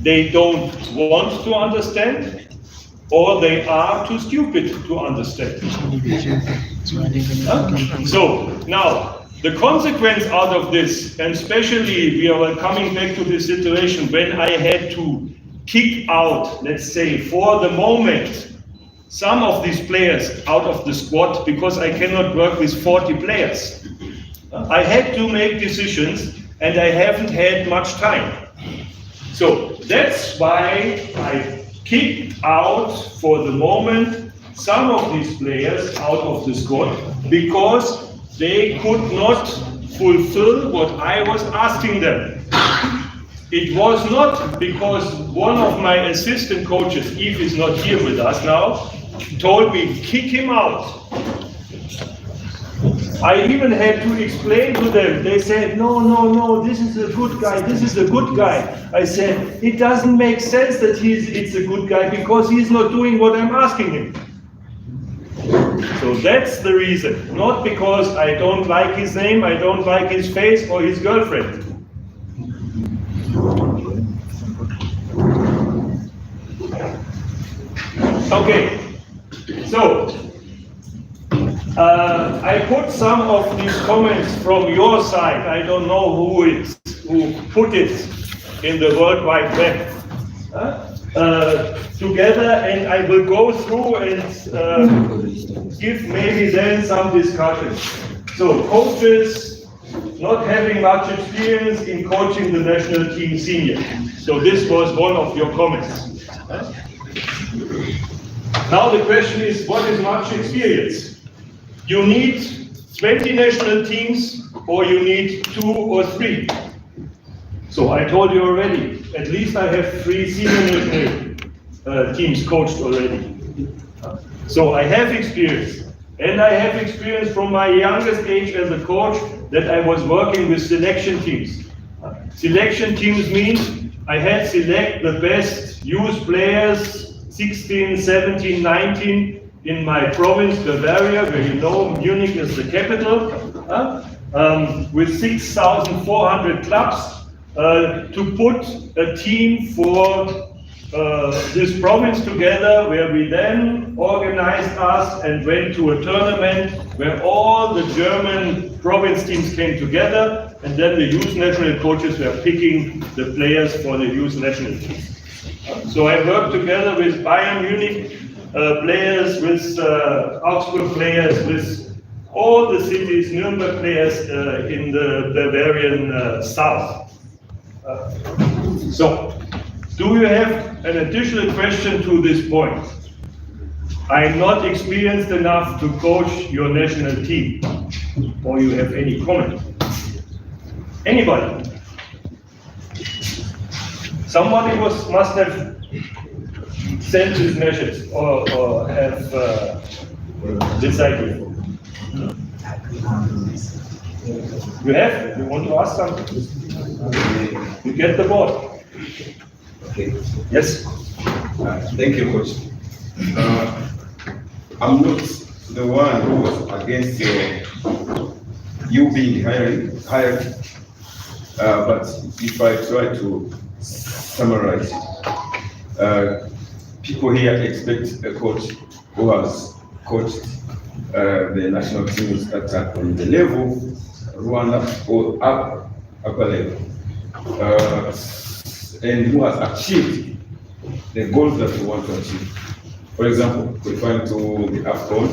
they don't want to understand, or they are too stupid to understand. So now, the consequence out of this, and especially we are coming back to this situation when I had to kick out, let's say, for the moment, some of these players out of the squad because I cannot work with 40 players. I had to make decisions and I haven't had much time. So that's why I kicked out for the moment some of these players out of the squad because they could not fulfill what I was asking them. It was not because one of my assistant coaches, Yves is not here with us now, told me, kick him out. I even had to explain to them. They said, no, this is a good guy, this is a good guy. I said, it doesn't make sense that it's a good guy because he's not doing what I'm asking him. So that's the reason, not because I don't like his name, I don't like his face or his girlfriend. Okay, so I put some of these comments from your side. I don't know who put it in the World Wide Web together, and I will go through and give maybe then some discussion. So coaches not having much experience in coaching the national team senior. So this was one of your comments. Now the question is, what is much experience? You need 20 national teams or you need 2 or 3. So I told you already, at least I have 3 senior national teams coached already. So I have experience. And I have experience from my youngest age as a coach that I was working with selection teams. Selection teams means I had select the best youth players 16, 17, 19 in my province, Bavaria, where you know Munich is the capital, with 6,400 clubs to put a team for this province together, where we then organized us and went to a tournament where all the German province teams came together, and then the youth national coaches were picking the players for the youth national teams. So I worked together with Bayern Munich players, with Augsburg players, with all the cities, Nuremberg players in the Bavarian south. So, do you have an additional question to this point? I'm not experienced enough to coach your national team. Or you have any comment? Anybody? Somebody must have sent this message or have decided. You have? You want to ask something? You get the board. Okay. Yes. Thank you, Coach. I'm not the one who was against you being hired, but if I try to summarize, people here expect a coach who has coached the national teams that are on the level, Rwanda or upper level, and who has achieved the goals that we want to achieve. For example, qualifying to the AFCON,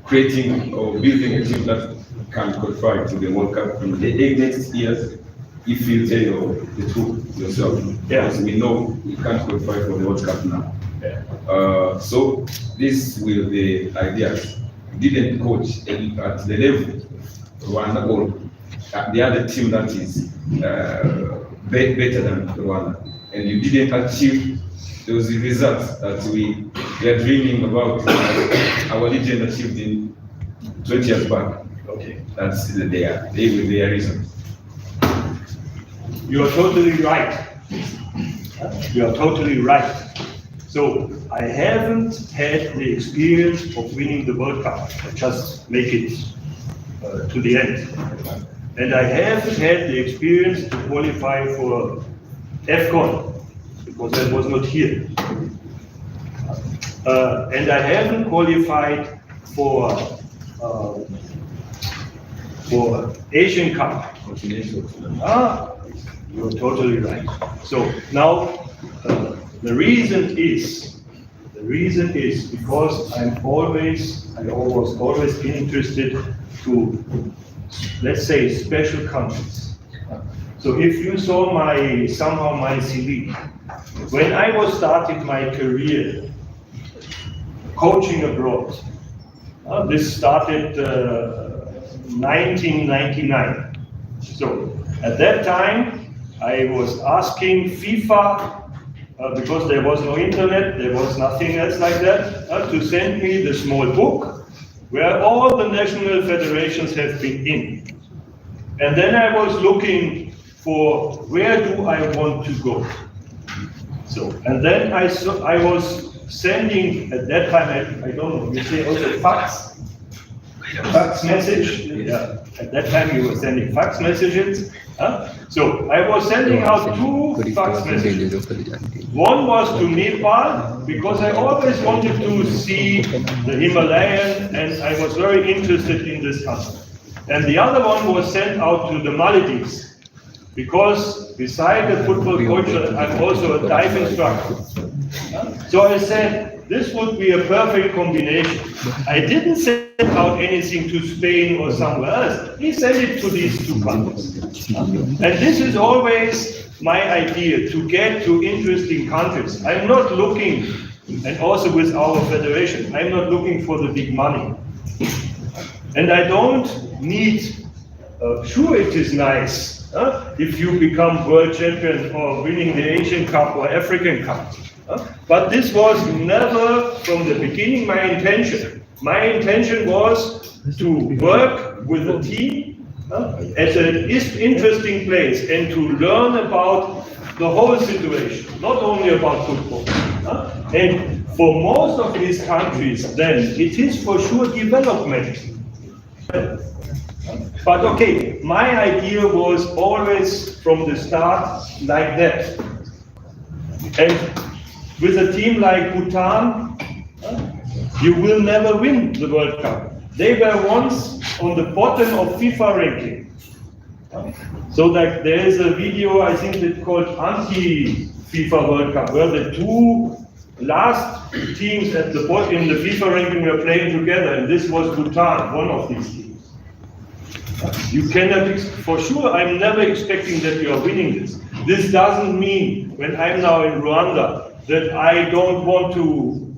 creating or building a team that can qualify to the World Cup in the 8 next years, if you tell you the truth yourself. Yeah. Because we know we can't qualify for the World Cup now. Yeah. So this will be ideas. We didn't coach at the level Rwanda or the other team that is better than Rwanda, and you didn't achieve those results that we are dreaming about. Our legend achieved in 20 years back. Okay. That's their reason. You are totally right. You are totally right. So I haven't had the experience of winning the World Cup. I just make it to the end. And I haven't had the experience to qualify for AFCON, because I was not here. And I haven't qualified for Asian Cup. You're totally right. So now the reason is because I was always interested to, let's say, special countries. So if you saw somehow my CV, when I was starting my career coaching abroad, this started 1999. So at that time, I was asking FIFA, because there was no internet, there was nothing else like that, to send me the small book where all the national federations have been in. And then I was looking for where do I want to go. So, and then I was sending, at that time, I don't know, you say also fax message. Yeah. At that time you were sending fax messages. So I was sending out 2 fax messages. One was to Nepal, because I always wanted to see the Himalayan, and I was very interested in this country. And the other one was sent out to the Maldives, because beside the football coach, I'm also a dive instructor. So I said, this would be a perfect combination. I didn't send out anything to Spain or somewhere else. He sent it to these 2 countries. And this is always my idea, to get to interesting countries. I'm not looking, and also with our federation, I'm not looking for the big money. And I don't need, sure it is nice, if you become world champion or winning the Asian Cup or African Cup. But this was never from the beginning my intention. My intention was to work with a team at an interesting place and to learn about the whole situation, not only about football. And for most of these countries, then it is for sure development. But okay, my idea was always from the start like that. And with a team like Bhutan, you will never win the World Cup. They were once on the bottom of FIFA ranking. So that there is a video, I think it's called Anti-FIFA World Cup, where the 2 last teams at the bottom in the FIFA ranking were playing together, and this was Bhutan, one of these teams. You cannot, for sure, I'm never expecting that you are winning this. This doesn't mean, when I'm now in Rwanda, that I don't want to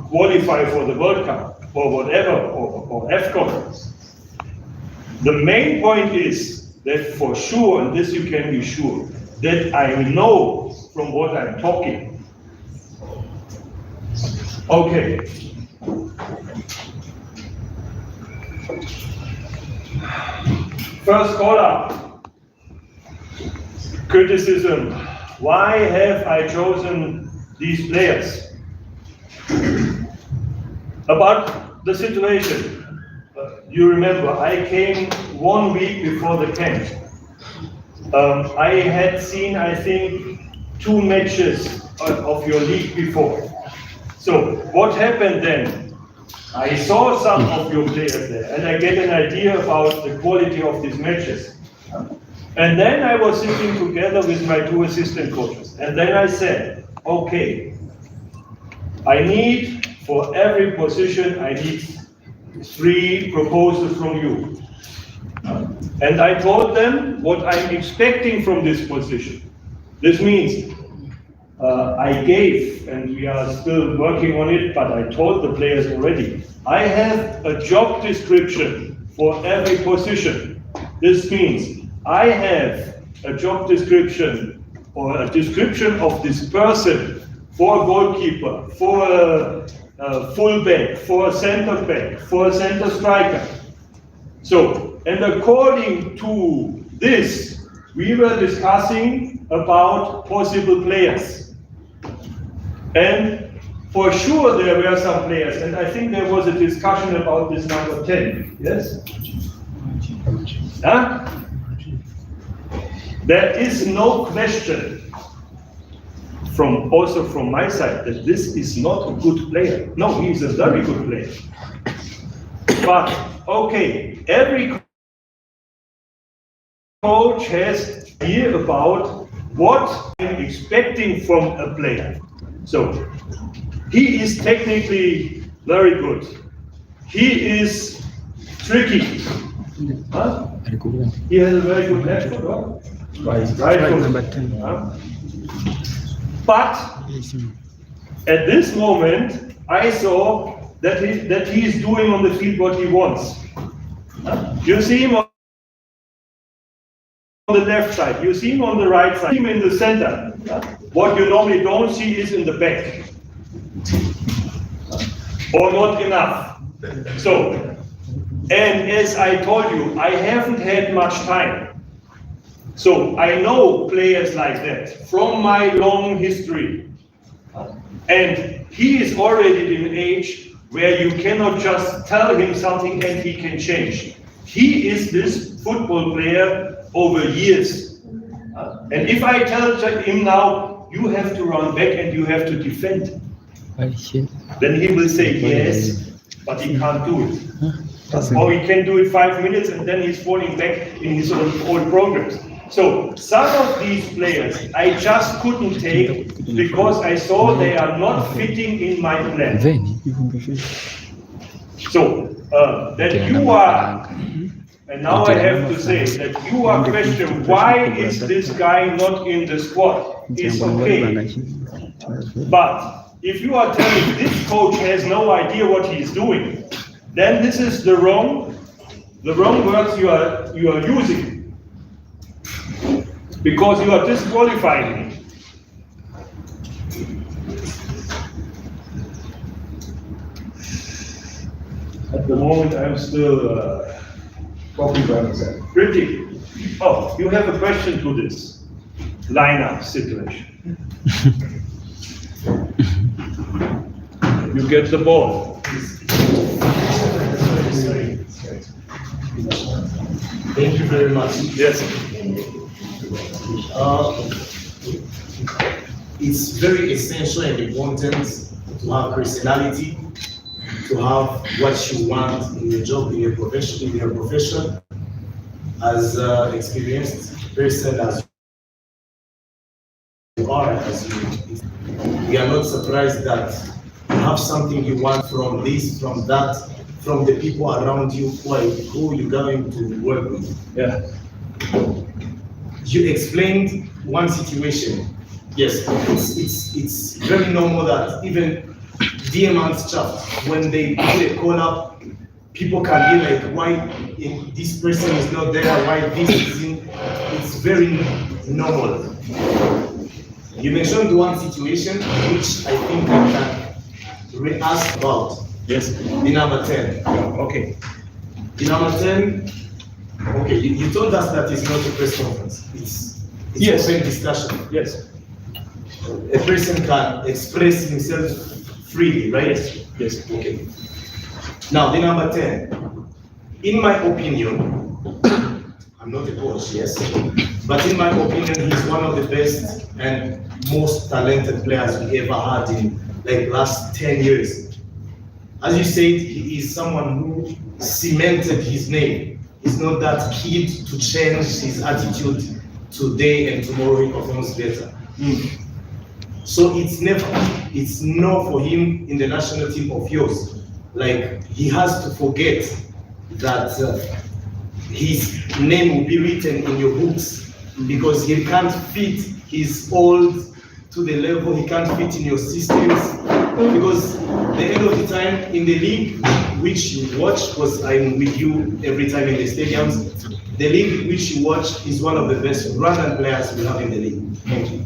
qualify for the World Cup or whatever, or AFCON. The main point is that for sure, and this you can be sure, that I know from what I'm talking. Okay. First caller. Criticism. Why have I chosen these players? About the situation. You remember, I came 1 week before the camp. I had seen, I think, 2 matches of your league before. So what happened then? I saw some of your players there, and I get an idea about the quality of these matches. And then I was sitting together with my 2 assistant coaches, and then I said, okay, I need, for every position, I need 3 proposals from you. And I told them what I'm expecting from this position. This means I gave, and we are still working on it, but I told the players already, I have a job description for every position. This means I have a job description or a description of this person for a goalkeeper, for a fullback, for a center back, for a center striker. So, and according to this, we were discussing about possible players. And for sure there were some players, and I think there was a discussion about this number 10, yes? Huh? There is no question also from my side that this is not a good player. No, he is a very good player. But okay, every coach has an idea about what I'm expecting from a player. So he is technically very good. He is tricky. Huh? He has a very good left foot. Huh? Right foot. Number 10. Huh? But at this moment, I saw that he is doing on the field what he wants. You see him on the left side, you see him on the right side, you see him in the center. What you normally don't see is in the back. Or not enough. So, and as I told you, I haven't had much time. So I know players like that from my long history. And he is already in an age where you cannot just tell him something and he can change. He is this football player over years. And if I tell him now, you have to run back and you have to defend, then he will say yes, but he can't do it. Or he can do it 5 minutes and then he's falling back in his old programs. So some of these players I just couldn't take because I saw they are not fitting in my plan. So that you are, and now I have to say that you are questioning why is this guy not in the squad? It's okay. But if you are telling this coach has no idea what he's doing, then this is the wrong words you are using. Because you are disqualifying me. At the moment, I'm still talking by myself. Pretty. Oh, you have a question to this lineup situation. You get the ball. Thank you very much. Yes. It's very essential and important to have personality, to have what you want in your job, in your profession, as an experienced person as you are, we are not surprised that you have something you want from this, from that, from the people around you who you're going to work with. Yeah. You explained one situation. Yes, it's very normal that even diamond chaff, when they put a call up, people can be like, why this person is not there, why this is in, it's very normal. You mentioned one situation which I think I can re-ask about. Yes. The number 10. Okay. The number 10, okay, you told us that it's not a press conference. It's Yes. open discussion. Yes. A person can express himself freely, right? Yes. Okay. Now, the number 10. In my opinion, I'm not a coach, yes, but in my opinion, he's one of the best and most talented players we ever had in like last 10 years. As you said, he is someone who cemented his name. He's not that kid to change his attitude today and tomorrow he performs better. So it's no for him in the national team of yours. Like, he has to forget that his name will be written in your books because he can't fit, he's old to the level, he can't fit in your systems. Because the end of the time in the league which you watch, because I'm with you every time in the stadiums, the league which you watch is one of the best Rwandan players we have in the league. Thank you.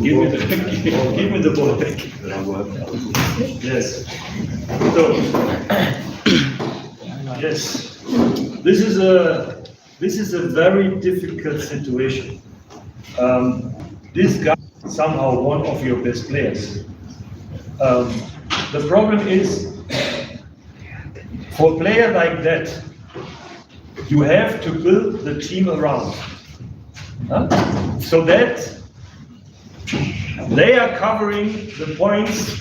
Give me the ball back. Yes. So, yes, this is a very difficult situation. This guy is somehow one of your best players. The problem is, for a player like that, you have to build the team around. So that they are covering the points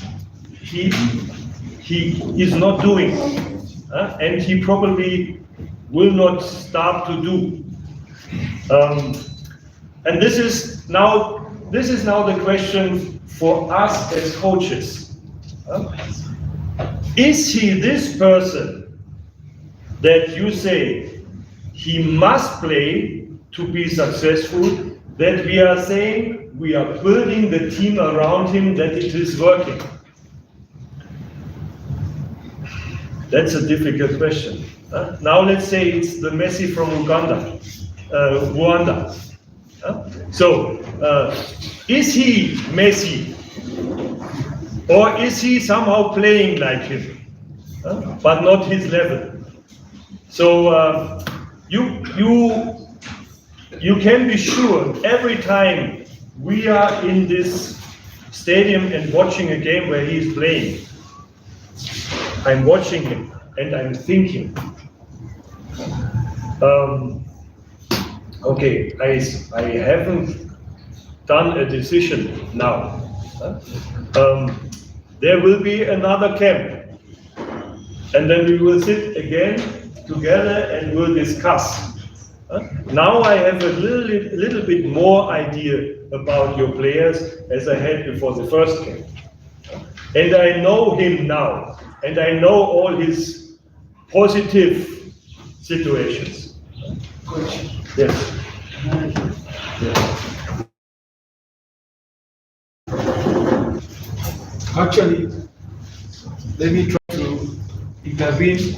he is not doing, and he probably will not start to do. And this is now the question for us as coaches. Is he this person that you say he must play to be successful, that we are saying we are building the team around him, that it is working? That's a difficult question. Now let's say it's the Messi from Rwanda. So, is he Messi? Or is he somehow playing like him, but not his level? So you can be sure every time we are in this stadium and watching a game where he is playing, I'm watching him and I'm thinking, okay, I haven't done a decision now. There will be another camp, and then we will sit again together and we'll discuss. Now I have a little bit more idea about your players as I had before the first camp. And I know him now, and I know all his positive situations. Coach. Yes. Actually, let me try to intervene.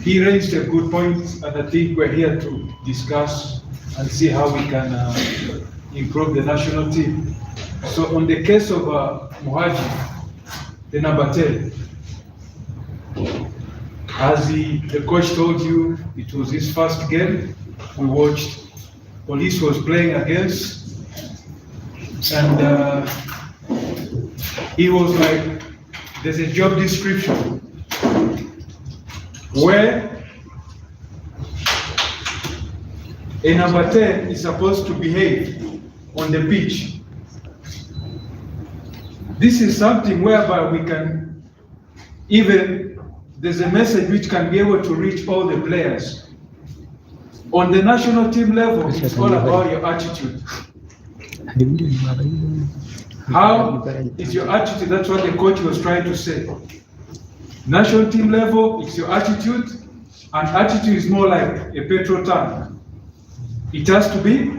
He raised a good point, and I think we're here to discuss and see how we can improve the national team. So on the case of Muhaji, the number 10, as the coach told you, it was his first game. We watched Police was playing against, and he was like, there's a job description where a number 10 is supposed to behave on the pitch. This is something whereby we can there's a message which can be able to reach all the players. On the national team level, it's all about your attitude. How is your attitude? That's what the coach was trying to say. National team level, it's your attitude, and attitude is more like a petrol tank. It has to be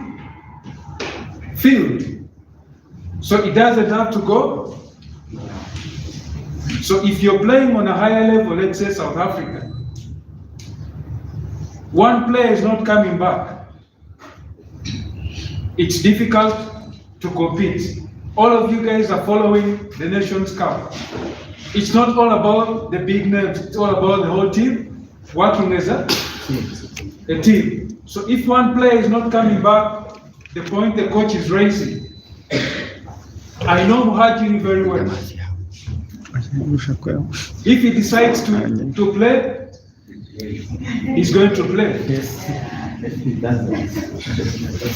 filled. So it doesn't have to go. So if you're playing on a higher level, let's say South Africa, one player is not coming back, it's difficult to compete. All of you guys are following the Nations Cup. It's not all about the big names, it's all about the whole team working as a team. So if one player is not coming back, the point the coach is raising, I know Muhajiri very well. If he decides to play, he's going to play.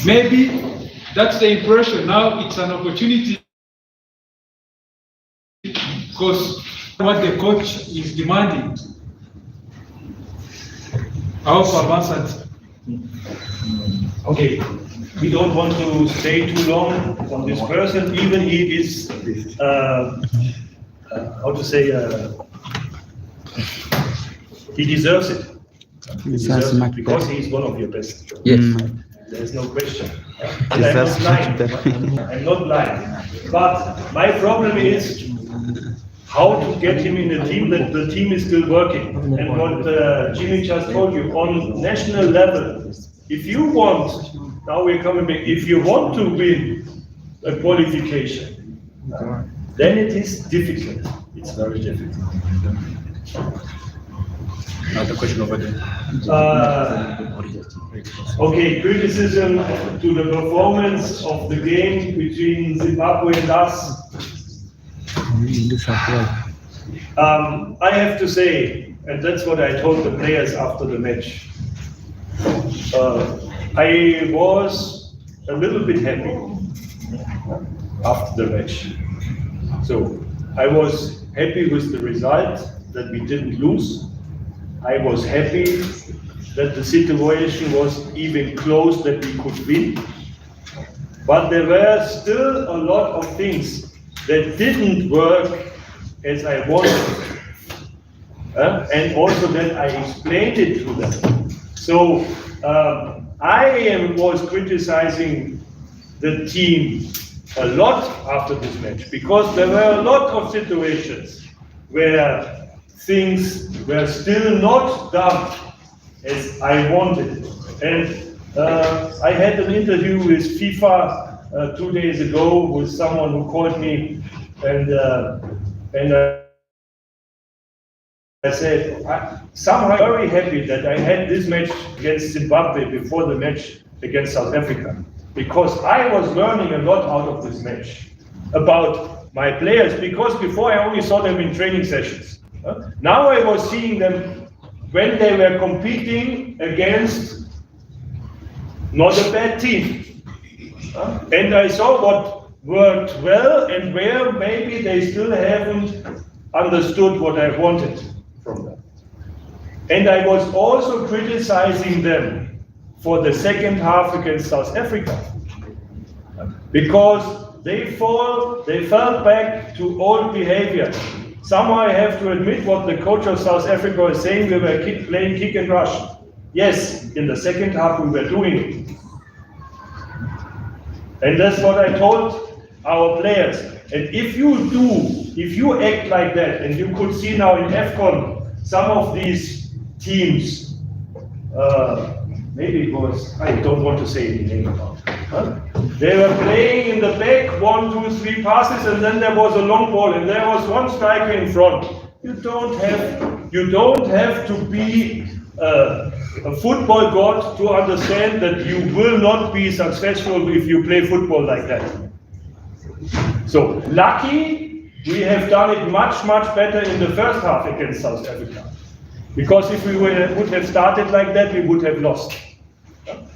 Maybe that's the impression. Now it's an opportunity because what the coach is demanding. I hope I've answered. Okay, we don't want to stay too long on this person, even he is, how to say, he deserves it. He deserves it because he is one of your best. Yes. There's no question. And I'm not blind. But my problem is how to get him in the team, that the team is still working. And what Jimmy just told you, on national level, if you want, now we're coming back, if you want to win a qualification, then it is difficult. It's very difficult. Another question over there. Okay, criticism to the performance of the game between Zimbabwe and us. I have to say, and that's what I told the players after the match. I was a little bit happy after the match. So I was happy with the result, that we didn't lose. I was happy that the situation was even close, that we could win. But there were still a lot of things that didn't work as I wanted. And also that I explained it to them. So I was criticizing the team a lot after this match, because there were a lot of situations where things were still not done as I wanted. And I had an interview with FIFA 2 days ago with someone who called me, and I said, somehow very happy that I had this match against Zimbabwe before the match against South Africa, because I was learning a lot out of this match about my players, because before I only saw them in training sessions. Now I was seeing them when they were competing against not a bad team. And I saw what worked well and where maybe they still haven't understood what I wanted from them. And I was also criticizing them for the second half against South Africa, because they fell back to old behavior. Somehow I have to admit what the coach of South Africa was saying, we were playing kick and rush. Yes, in the second half we were doing it. And that's what I told our players. And if you act like that, and you could see now in AFCON, some of these teams, maybe it was, I don't want to say any name about it. They were playing in the back, 1, 2, 3 passes, and then there was a long ball, and there was one striker in front. You don't have to be a football god to understand that you will not be successful if you play football like that. So lucky, we have done it much, much better in the first half against South Africa. Because if we would have started like that, we would have lost.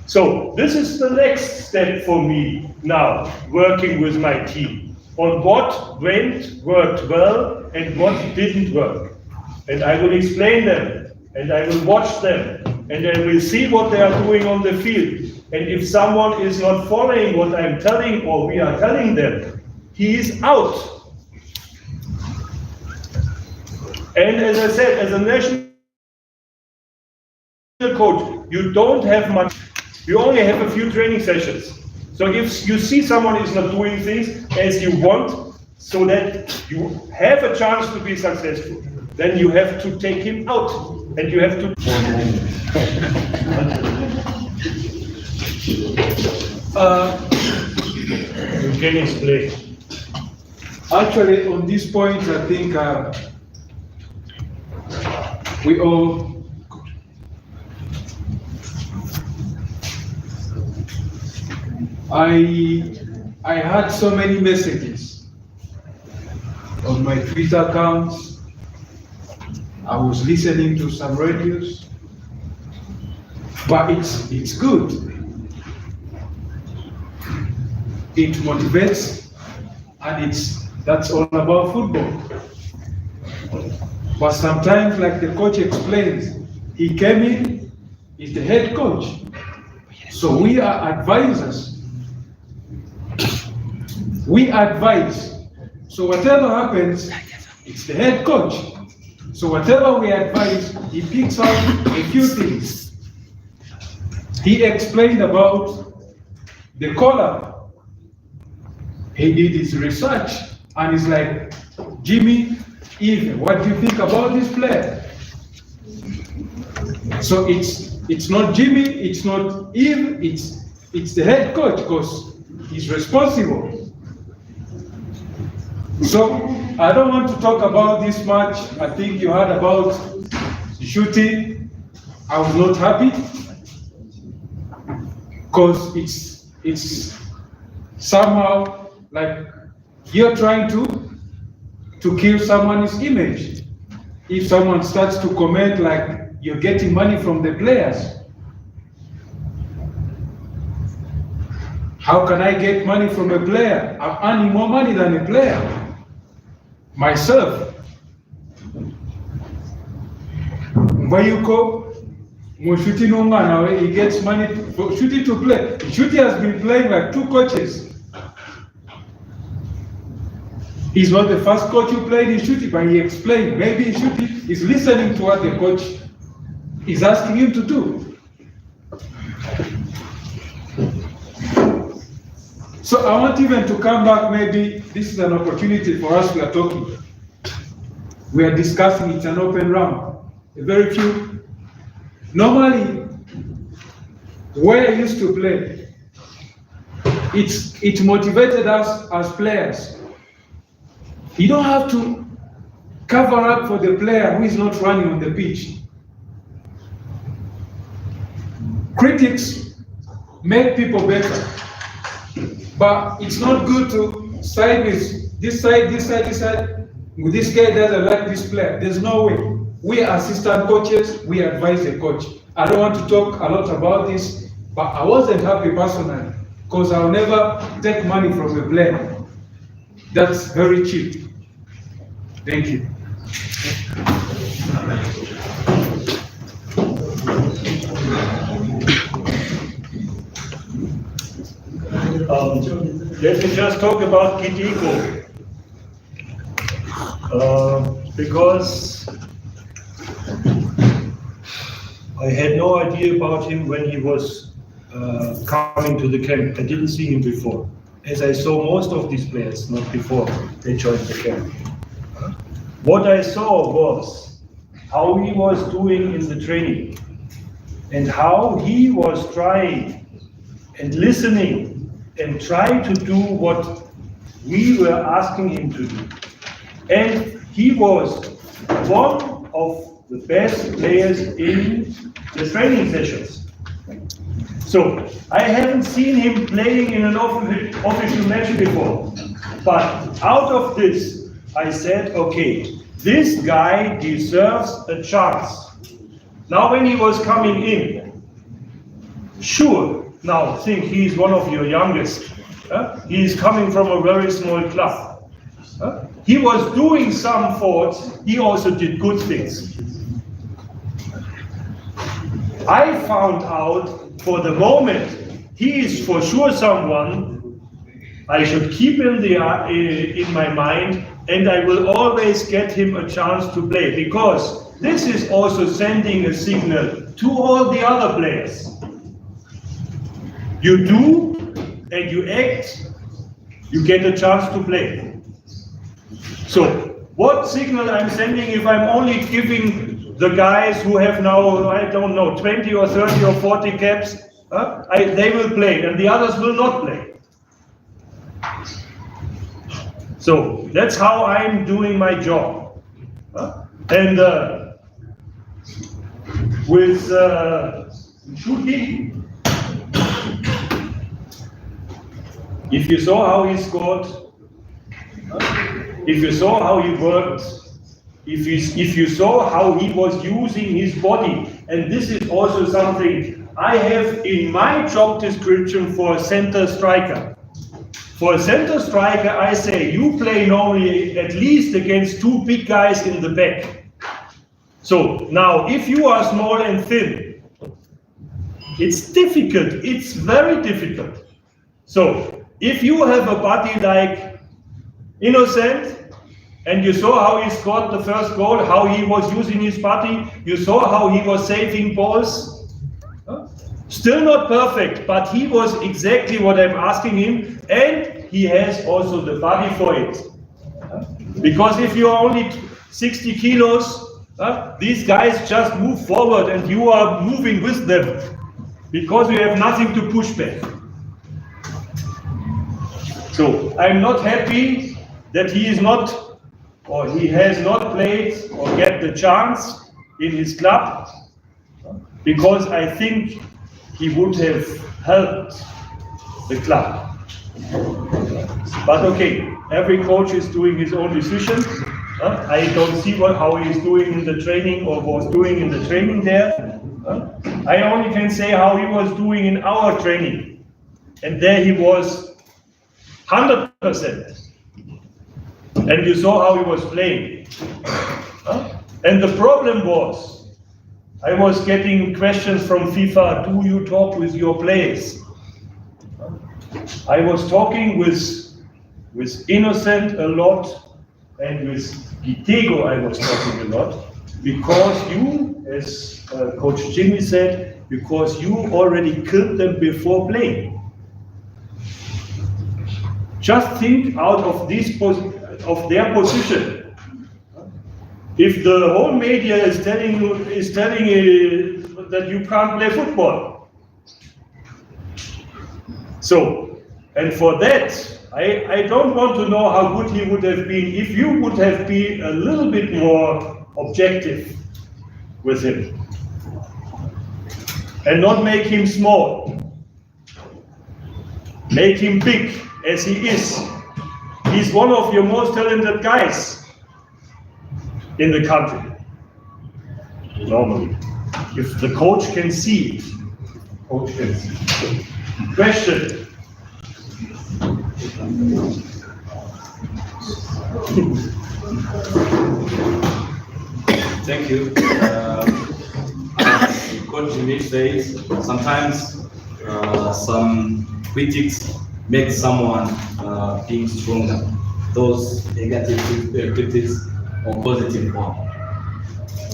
So this is the next step for me now, working with my team on what worked well and what didn't work. And I will explain them, and I will watch them, and I will see what they are doing on the field. And if someone is not following what I'm telling or we are telling them, he is out. And as I said, as a national coach, you don't have much. You only have a few training sessions. So if you see someone is not doing things as you want, so that you have a chance to be successful, then you have to take him out, and you have to. You can explain. Actually, on this point, I think we all. I had so many messages on my Twitter accounts. I was listening to some radios, but it's good. It motivates, and that's all about football. But sometimes, like the coach explains, he came in, he's the head coach. So we are advisors. We advise. So whatever happens, it's the head coach. So whatever we advise, he picks up a few things. He explained about the collar. He did his research, and he's like, Jimmy, Eve, what do you think about this player? So it's not Jimmy, it's not Eve, it's the head coach, because he's responsible. So I don't want to talk about this match. I think you heard about shooting. I was not happy because it's somehow like you're trying to kill someone's image. if someone starts to comment like you're getting money from the players. How can I get money from a player? I'm earning more money than a player. Myself. Mbayuko, Mushuti Nongana, he gets money for Shuti to play. Shuti has been playing like 2 coaches. He's not the first coach who played in Shuti, but he explained. Maybe Shuti is listening to what the coach is asking him to do. So I want even to come back, maybe this is an opportunity for us, we are talking. We are discussing, it's an open round. A very few. Normally, where I used to play, it motivated us as players. You don't have to cover up for the player who is not running on the pitch. Critics make people better. But it's not good to side with this side, this side, this side. With this guy doesn't like this player. There's no way. We are assistant coaches, we advise the coach. I don't want to talk a lot about this, but I wasn't happy personally because I'll never take money from a player. That's very cheap. Thank you. Let me just talk about Kitiko. Because I had no idea about him when he was coming to the camp. I didn't see him before, as I saw most of these players, not before they joined the camp. What I saw was how he was doing in the training and how he was trying and listening and trying to do what we were asking him to do. And he was one of the best players in the training sessions. So I haven't seen him playing in an official match before. But out of this, I said, okay, this guy deserves a chance. Now when he was coming in, sure, now think he's one of your youngest. He's coming from a very small club. He was doing some faults, he also did good things. I found out for the moment, he is for sure someone I should keep in my mind, and I will always get him a chance to play, because this is also sending a signal to all the other players. You do and you act, you get a chance to play. So, what signal I'm sending if I'm only giving the guys who have now, I don't know, 20 or 30 or 40 caps, they will play and the others will not play. So, that's how I'm doing my job. And with shooting, if you saw how he scored, if you saw how he worked, if you saw how he was using his body, and this is also something I have in my job description for a center striker. For a center striker, I say you play normally at least against 2 big guys in the back. So now, if you are small and thin, it's difficult, it's very difficult. So, if you have a body like Innocent, and you saw how he scored the first goal, how he was using his body, you saw how he was saving balls. Still not perfect, but he was exactly what I'm asking him, and he has also the body for it. Because if you are only 60 kilos, these guys just move forward and you are moving with them, because you have nothing to push back. So I'm not happy that he is not, or he has not played or get the chance in his club, because I think he would have helped the club. But okay, every coach is doing his own decisions, I don't see how he is doing in the training or was doing in the training there. I only can say how he was doing in our training. And there he was 100%. And you saw how he was playing. And the problem was, I was getting questions from FIFA, do you talk with your players? I was talking with Innocent a lot, and with Gitego I was talking a lot, because you, as Coach Jimmy said, because you already killed them before playing. Just think out of their position. If the whole media is telling you that you can't play football. So, and for that, I don't want to know how good he would have been if you would have been a little bit more objective with him. And not make him small. Make him big, as he is. He's one of your most talented guys in the country. Normally. If the coach can see it. Coach can see it. Question. Thank you. As Coach Jimmy says, sometimes some critics make someone being stronger. Those negative critics or positive one.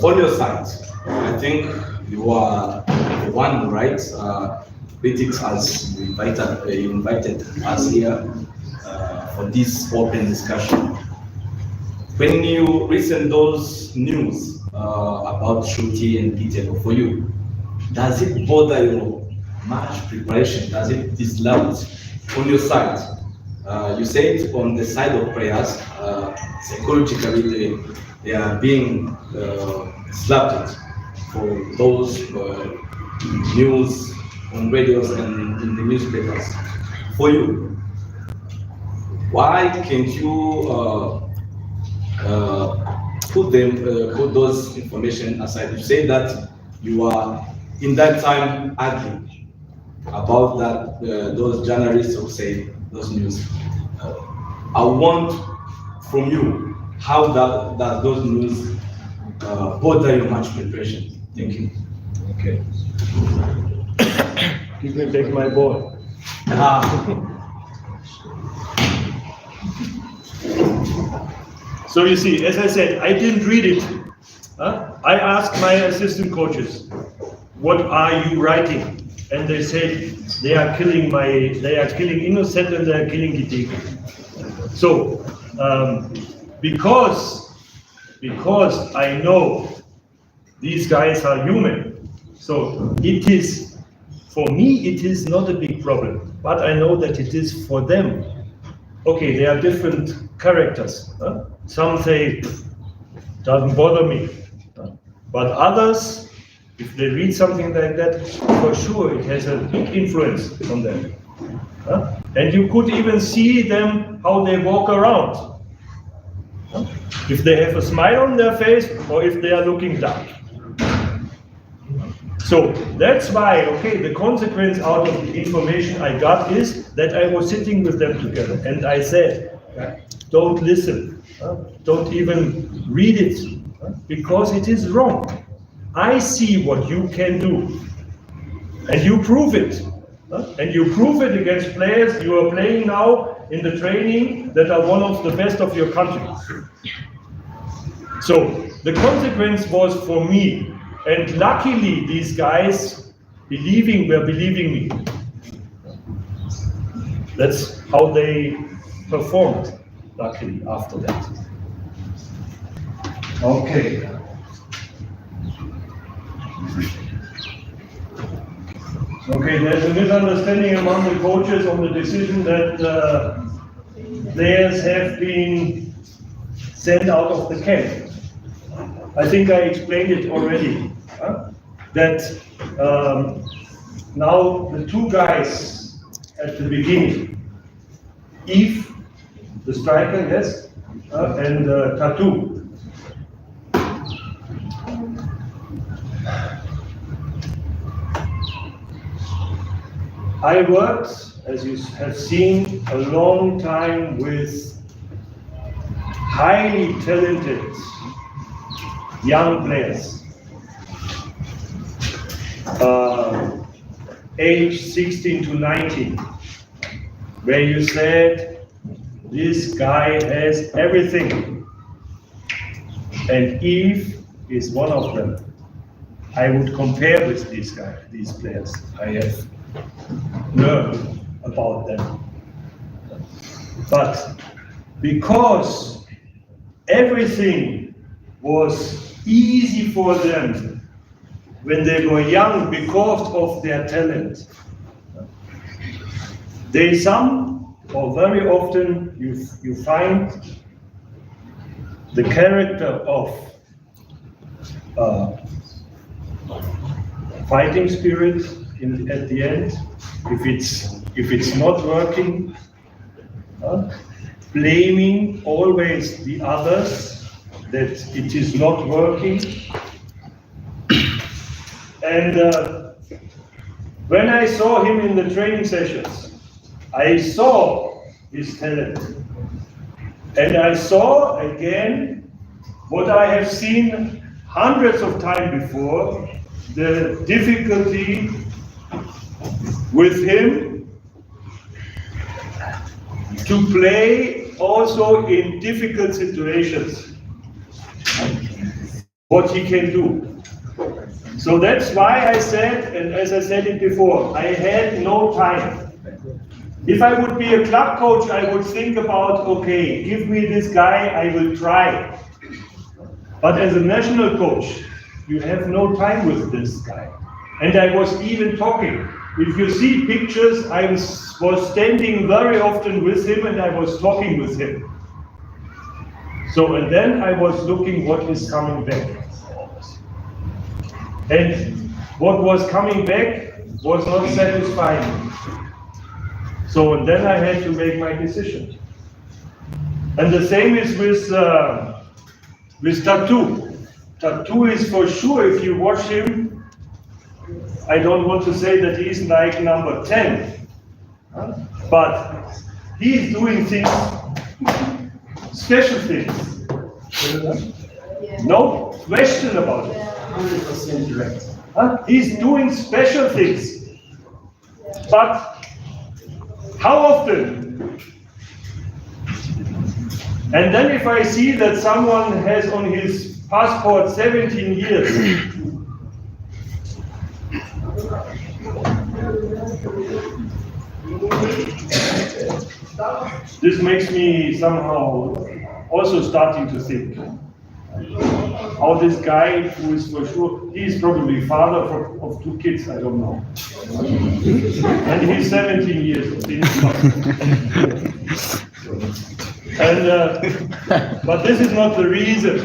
On your side, I think you are the one, right? Critics has invited us here for this open discussion. When you listen those news about Shruti and Peter, for you, does it bother you much preparation? Does it disrupt on your side? You said on the side of players, psychologically they are being slapped for those news on radios and in the newspapers. For you, why can't you put those information aside? You say that you are in that time arguing about that those journalists who say those news. I want from you how does those news bother you much preparation? Thank you. Okay. Give me back my ball. So you see, as I said, I didn't read it. I asked my assistant coaches, what are you writing? And they said they are killing Innocent and they are killing Gitego. So because I know these guys are human, so it is, for me, it is not a big problem, but I know that it is for them. Okay, they are different characters. Some say, doesn't bother me. But others, if they read something like that, for sure it has a big influence on them. And you could even see them, how they walk around. If they have a smile on their face, or if they are looking dark. So that's why, okay, the consequence out of the information I got is that I was sitting with them together and I said, don't listen, don't even read it, because it is wrong. I see what you can do, and you prove it. And you prove it against players you are playing now in the training that are one of the best of your country. So the consequence was for me. And luckily, these guys were believing me. That's how they performed, luckily, after that. Okay. Okay, there's a misunderstanding among the coaches on the decision that players have been sent out of the camp. I think I explained it already. That now the two guys at the beginning, Eve, the striker, yes, and Tattoo, I worked, as you have seen, a long time with highly talented young players, age 16 to 19, where you said, this guy has everything. And Eve is one of them. I would compare with these players. I have learned about them. But because everything was easy for them when they were young because of their talent, or very often you find the character of fighting spirit at the end. If it's not working, blaming always the others that it is not working. And when I saw him in the training sessions, I saw his talent. And I saw again what I have seen hundreds of times before, the difficulty with him to play also in difficult situations, what he can do. So that's why I said, and as I said it before, I had no time. If I would be a club coach, I would think about, okay, give me this guy, I will try. But as a national coach, you have no time with this guy. And I was even talking. If you see pictures, I was standing very often with him and I was talking with him. So, and then I was looking what is coming back. And what was coming back was not satisfying. So, and then I had to make my decision. And the same is with Tattoo. Tattoo is for sure, if you watch him, I don't want to say that he's like number 10, but he's doing things, special things. No question about it. 100% correct. He's doing special things. But how often? And then if I see that someone has on his passport 17 years, this makes me somehow also starting to think how this guy, who is for sure, he's probably father of 2 kids, I don't know. And he's 17 years old. And, but this is not the reason.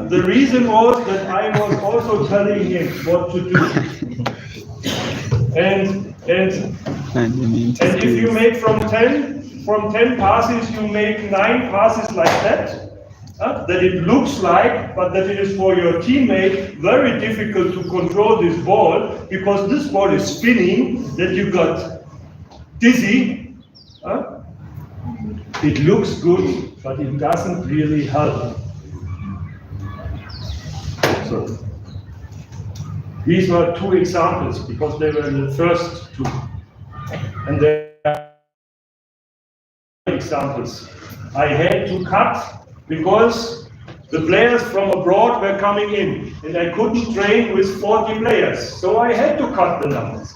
The reason was that I was also telling him what to do. And if you make from 10 passes, you make 9 passes like that. That it looks like, but that it is for your teammate very difficult to control this ball, because this ball is spinning, that you got dizzy. It looks good, but it doesn't really help. So these were 2 examples, because they were the first 2. And there are examples. I had to cut because the players from abroad were coming in, and I couldn't train with 40 players, so I had to cut the numbers.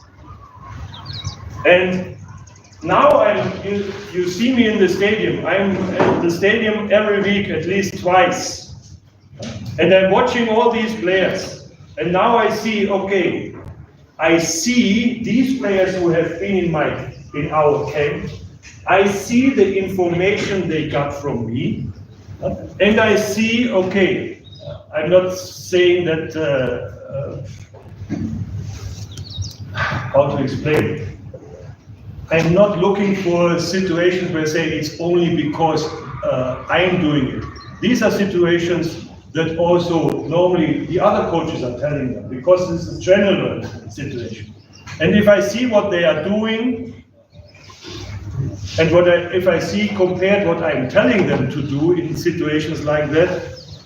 And now you see me in the stadium. I'm at the stadium every week, at least twice. And I'm watching all these players. And now I see, okay, I see these players who have been in our camp. I see the information they got from me. And I see, okay, I'm not saying that, how to explain it. I'm not looking for situations where I say it's only because I'm doing it. These are situations that also normally the other coaches are telling them, because this is a general situation. And if I see what they are doing, and if I see compared what I'm telling them to do in situations like that,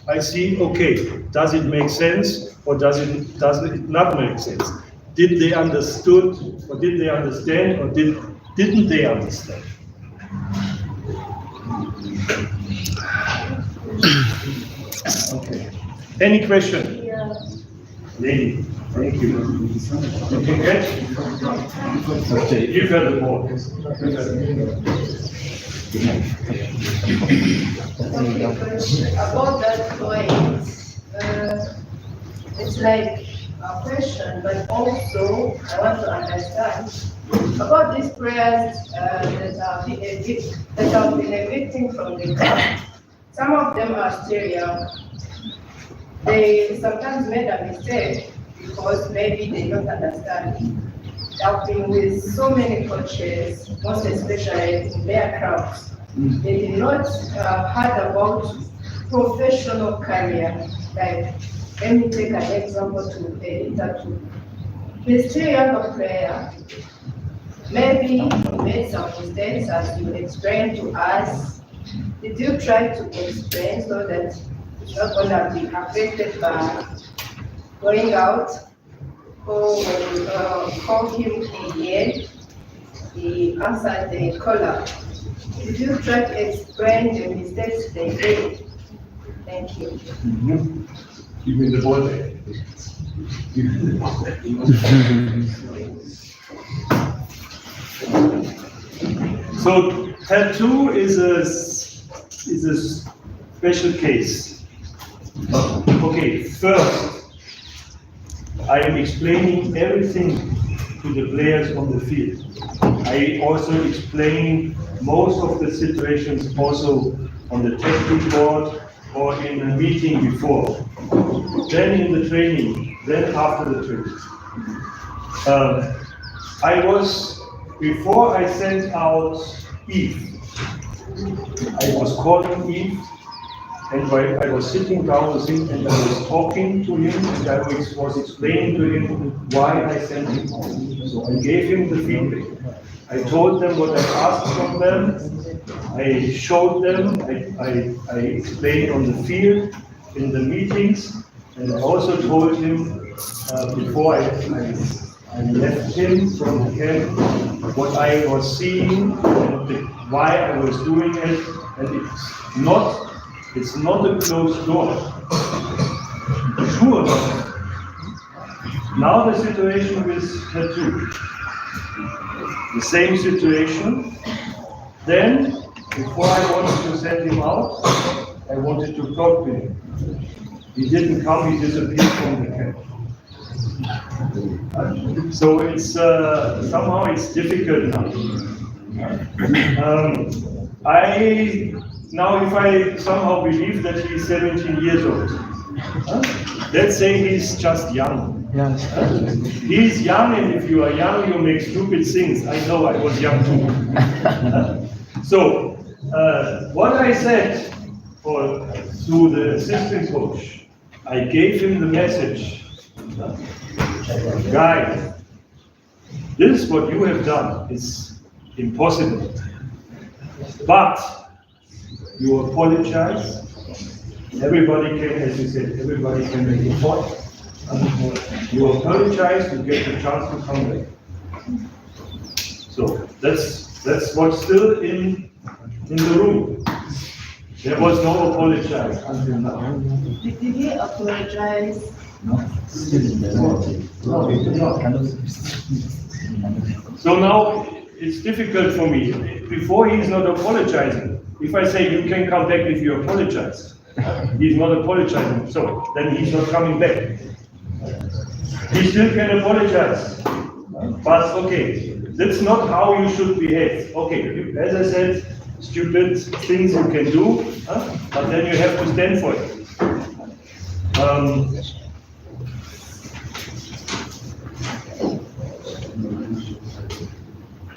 I see, okay, does it make sense or does it not make sense? Did they understood or did they understand or didn't they understand? Okay. Any question? Yeah. Lady, thank you. You can get? Okay, give her the ball. About that point, it's like a question, but also I want to understand about these prayers that have been evicting from the camp. Some of them are still young. They sometimes made a mistake because maybe they don't understand. I've been with so many coaches, most especially in their clubs. They did not heard about professional career. Like, let me take an example to Itatu. He's still younger player. Maybe he made some mistakes as you explained to us. Did you try to explain so that it's not going to be affected by going out? Or call him again? He answered the caller. Did you try to explain the mistakes they did? Thank you. Give me the ball back. So tattoo is a special case. Okay, first, I am explaining everything to the players on the field. I also explain most of the situations also on the technical board or in a meeting before. Then in the training, then after the training. Before I sent out Eve, I was calling Eve, and I was sitting down with him and I was talking to him and I was explaining to him why I sent him. So I gave him the feedback. I told them what I asked from them. I showed them. I explained on the field, in the meetings, and I also told him before I left him from the camp what I was seeing and why I was doing it, and it's not a closed door. Sure. Now the situation with tattoo. The same situation. Then, before I wanted to send him out, I wanted to talk to him. He didn't come, he disappeared from the camp. So it's somehow it's difficult now. Now if I somehow believe that he's 17 years old, let's say he's just young. He's young, and if you are young, you make stupid things. I know, I was young too. So, what I said to the assistant coach, I gave him the message. Guys, this is what you have done. It's impossible. But you apologize. Everybody can, as you said, everybody can make a fault. You apologize, you get the chance to come back. So that's what's still in the room. There was no apologize until now. Did he apologize? No. So now it's difficult for me. Before he's not apologizing. If I say you can come back if you apologize, he's not apologizing. So then he's not coming back. He still can apologize. But okay, that's not how you should behave. Okay, as I said, stupid things you can do, but then you have to stand for it.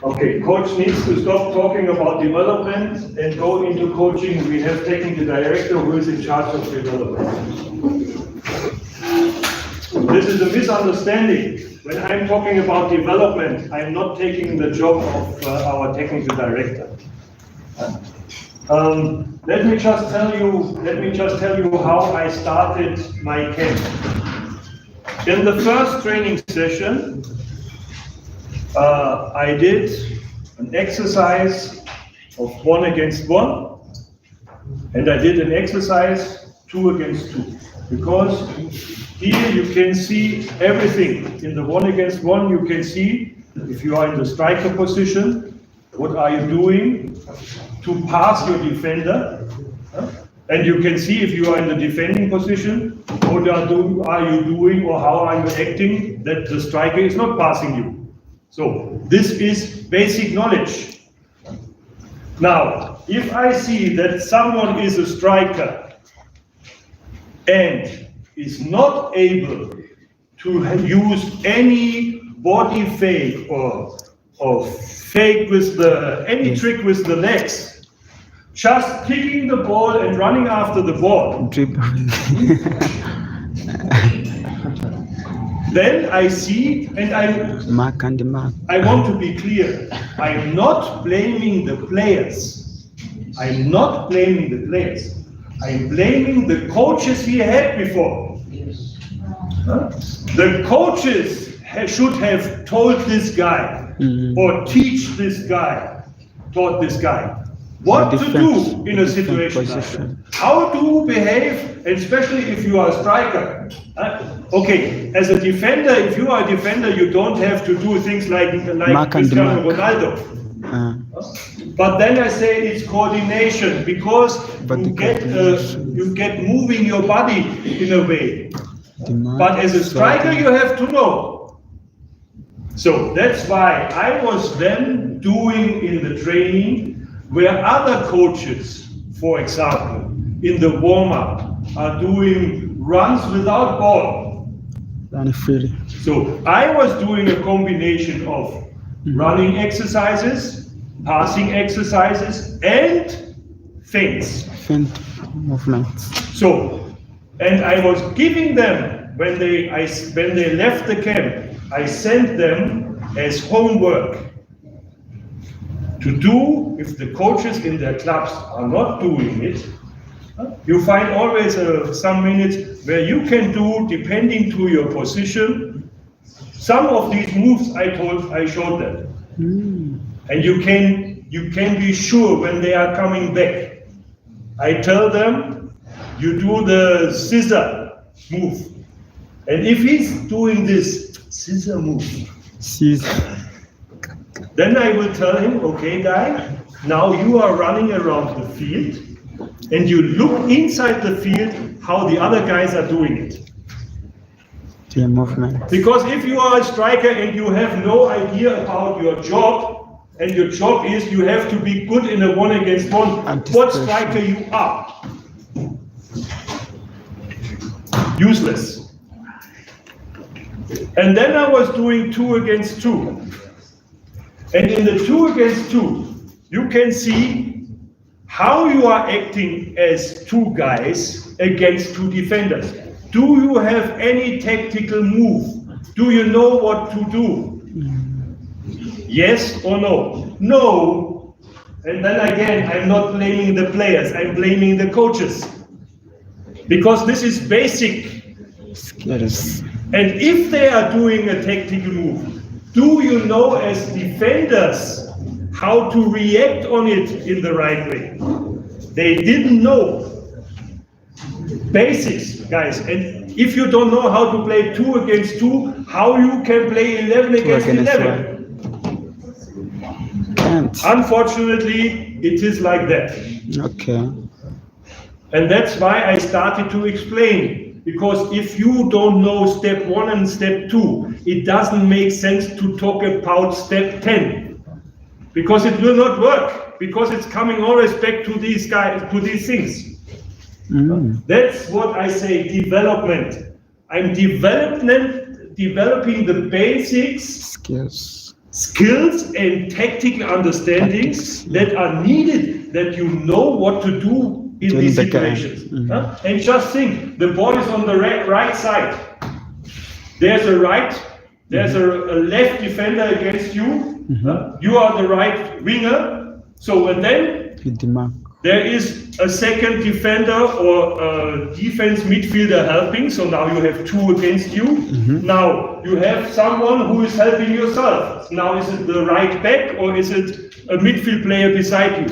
Okay, coach needs to stop talking about development and go into coaching. We have technical director who is in charge of development. This is a misunderstanding. when I'm talking about development, I'm not taking the job of our technical director. Let me just tell you how I started my camp. In the first training session, I did an exercise of 1 against 1, and I did an exercise 2 against 2. Because here you can see everything. In the 1 against 1, you can see if you are in the striker position, what are you doing to pass your defender? And you can see if you are in the defending position, what are you doing or how are you acting that the striker is not passing you. So this is basic knowledge. Now, if I see that someone is a striker and is not able to use any body fake or fake with any trick with the legs, just kicking the ball and running after the ball, then I see, and I want to be clear, I'm not blaming the players. I'm not blaming the players. I'm blaming the coaches we had before. The coaches should have told this guy or taught this guy what to do in a situation like that. How to behave, especially if you are a striker. Okay, as a defender, if you are a defender, you don't have to do things like Cristiano Ronaldo. But then I say it's coordination, because you get moving your body in a way. But as a striker, you have to know. So that's why I was then doing in the training where other coaches, for example, in the warm-up are doing runs without ball. So I was doing a combination of running exercises, passing exercises, and feints. So, and I was giving them, when they left the camp, I sent them as homework to do. If the coaches in their clubs are not doing it, you find always some minutes where you can do, depending to your position, some of these moves I showed them. And you can be sure when they are coming back. I tell them, you do the scissor move. And if he's doing this scissor move, then I will tell him, okay, guy, now you are running around the field and you look inside the field how the other guys are doing it. Because if you are a striker and you have no idea about your job, and your job is you have to be good in a 1 against 1, what striker you are? Useless. And then I was doing 2 against 2. And in the 2 against 2, you can see how you are acting as 2 guys against 2 defenders. Do you have any tactical move? Do you know what to do? Yes or no? No. And then again, I'm not blaming the players, I'm blaming the coaches. Because this is basic. And if they are doing a tactical move, do you know as defenders how to react on it in the right way? They didn't know. Basics, guys. And if you don't know how to play 2 against 2, how you can play 11 against 11? Unfortunately, it is like that. Okay. And that's why I started to explain. Because if you don't know step 1 and step 2, it doesn't make sense to talk about step 10. Because it will not work. Because it's coming always back to these guys, to these things. That's what I say, development. I'm developing the basics, skills and tactical understandings that are needed, that you know what to do in these situations. And just think, the ball is on the right side. There's a right there's a left defender against you, you are the right winger, so and then there is a second defender or a defense midfielder helping, so now you have two against you. Now you have someone who is helping yourself. Now is it the right back or is it a midfield player beside you?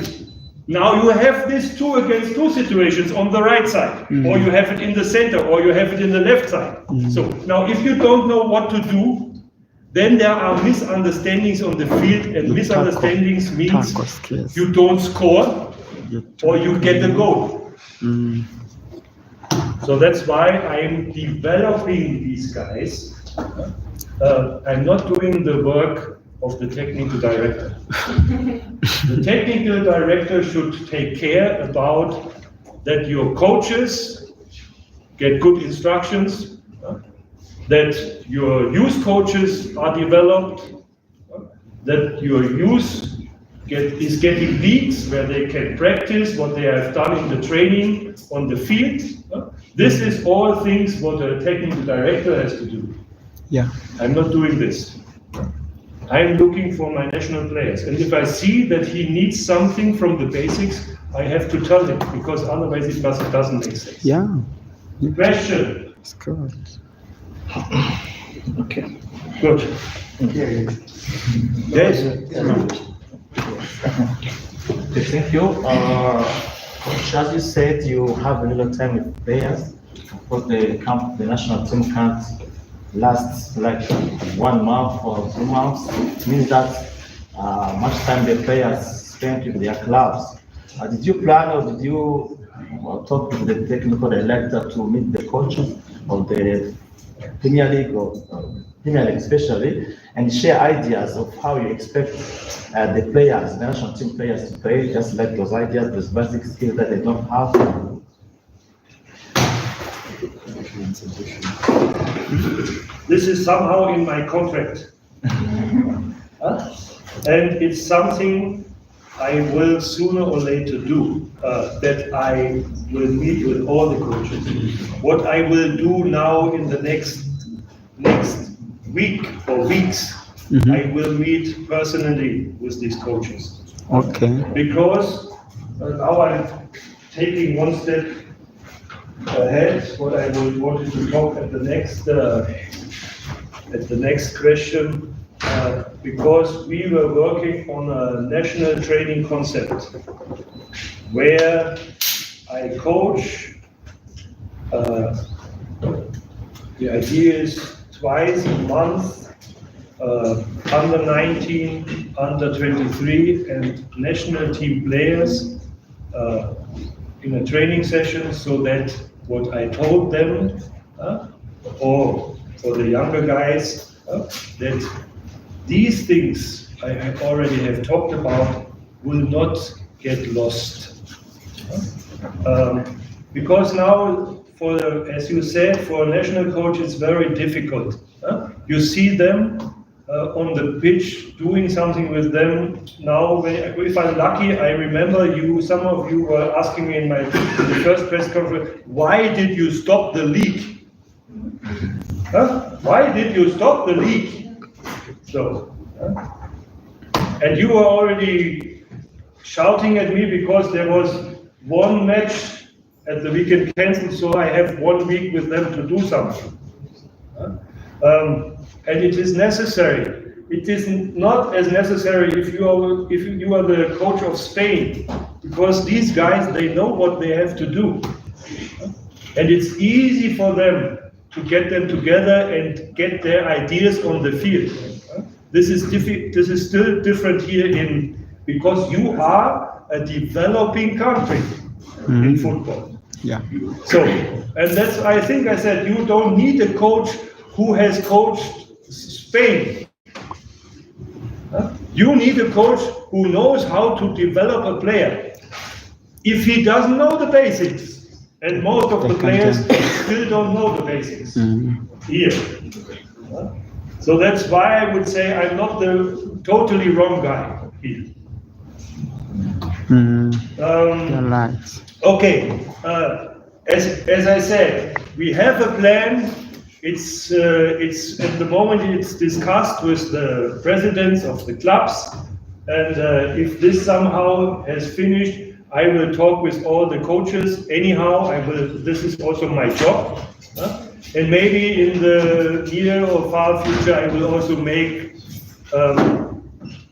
Now you have this 2 against 2 situations on the right side, or you have it in the center, or you have it in the left side. So now if you don't know what to do, then there are misunderstandings on the field, and misunderstandings means you don't score or you get a goal. So that's why I'm developing these guys. I'm not doing the work of the technical director. The technical director should take care about that your coaches get good instructions, that your youth coaches are developed, that your youth is getting leagues where they can practice what they have done in the training on the field. This is all things what a technical director has to do. Yeah. I'm not doing this. I'm looking for my national players. And if I see that he needs something from the basics, I have to tell him, because otherwise it doesn't make sense. Yeah. Question? It's good. Okay. Good. Yes? Thank you. Coach, as you said, you have a little time with players. For the camp, the national team can't last like 1 month or 2 months. It means that much time the players spend with their clubs. Did you plan or did you talk with the technical director to meet the coaches of the Premier League or Premier League especially, and share ideas of how you expect the players, the national team players to play, just like those ideas, those basic skills that they don't have? This is somehow in my contract. And it's something I will sooner or later do, that I will meet with all the coaches. What I will do now in the next week or weeks, I will meet personally with these coaches. Okay. Because now I'm taking one step ahead, what I wanted to talk at the next question, because we were working on a national training concept where I coach. The idea is twice a month, under 19, under 23, and national team players in a training session, so that what I told them, or for the younger guys, that these things I already have talked about will not get lost. Because now, as you said, for a national coach, it's very difficult. You see them on the pitch doing something with them. Now, if I'm lucky, I remember some of you were asking me in the first press conference, why did you stop the league? Why did you stop the league? So, and you were already shouting at me because there was one match at the weekend cancelled, so I have 1 week with them to do something. And it is necessary. It is not as necessary if you are the coach of Spain, because these guys, they know what they have to do. And it's easy for them to get them together and get their ideas on the field. This is still different here because you are a developing country in football. Yeah. So, and I think I said, you don't need a coach who has coached Spain. You need a coach who knows how to develop a player. If he doesn't know the basics, and most of the players still don't know the basics here. So that's why I would say I'm not the totally wrong guy here. You're right. Okay, as I said, we have a plan it's at the moment it's discussed with the presidents of the clubs, and if this somehow has finished, I will talk with all the coaches. Anyhow, I will. This is also my job, and maybe in the near or far future, I will also make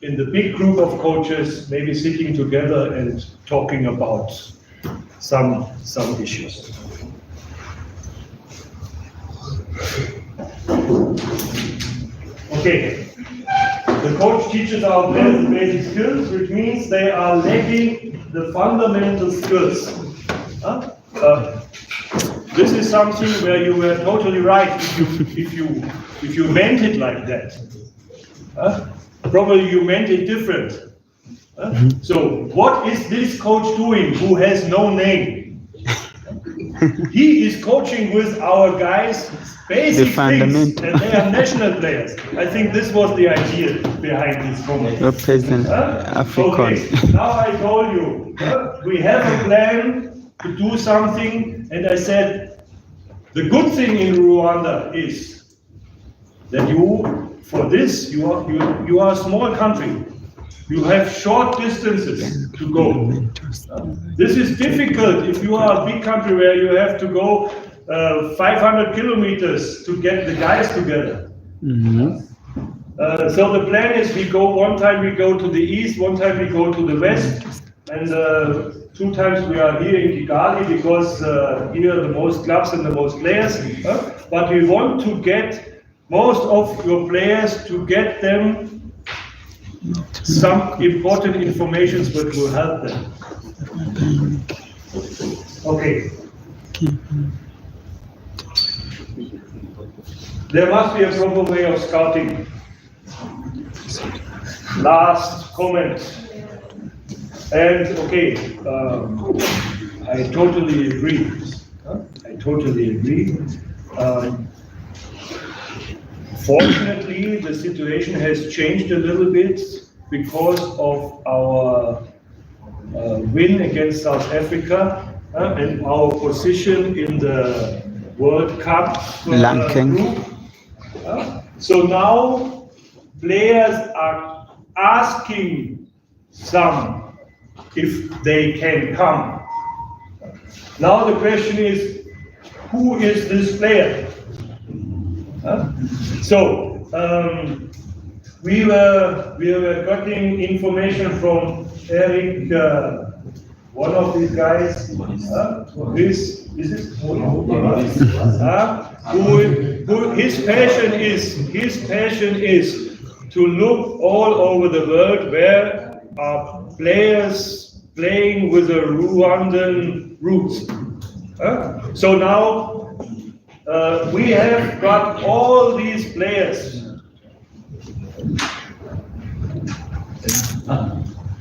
in the big group of coaches, maybe sitting together and talking about some issues. Okay, the coach teaches our players the basic skills, which means they are lacking the fundamental skills. This is something where you were totally right if you meant it like that. Probably you meant it different. So what is this coach doing who has no name? He is coaching with our guys basic things, and they are national players. I think this was the idea behind this comment. Okay, now I told you, we have a plan to do something, and I said, the good thing in Rwanda is that for this, you are a small country. You have short distances to go. This is difficult if you are a big country where you have to go 500 kilometers to get the guys together. So the plan is one time we go to the east, one time we go to the west, and 2 times we are here in Kigali because here are the most clubs and the most players. But we want to get most of your players to get them some important information which will help them. Okay. There must be a proper way of scouting. Last comment. And okay, I totally agree. Fortunately, the situation has changed a little bit because of our win against South Africa and our position in the World Cup group. So now players are asking some if they can come. Now the question is, who is this player? So we were getting information from Eric, one of these guys. Who his passion is to look all over the world where are players playing with the Rwandan roots. So now we have got all these players.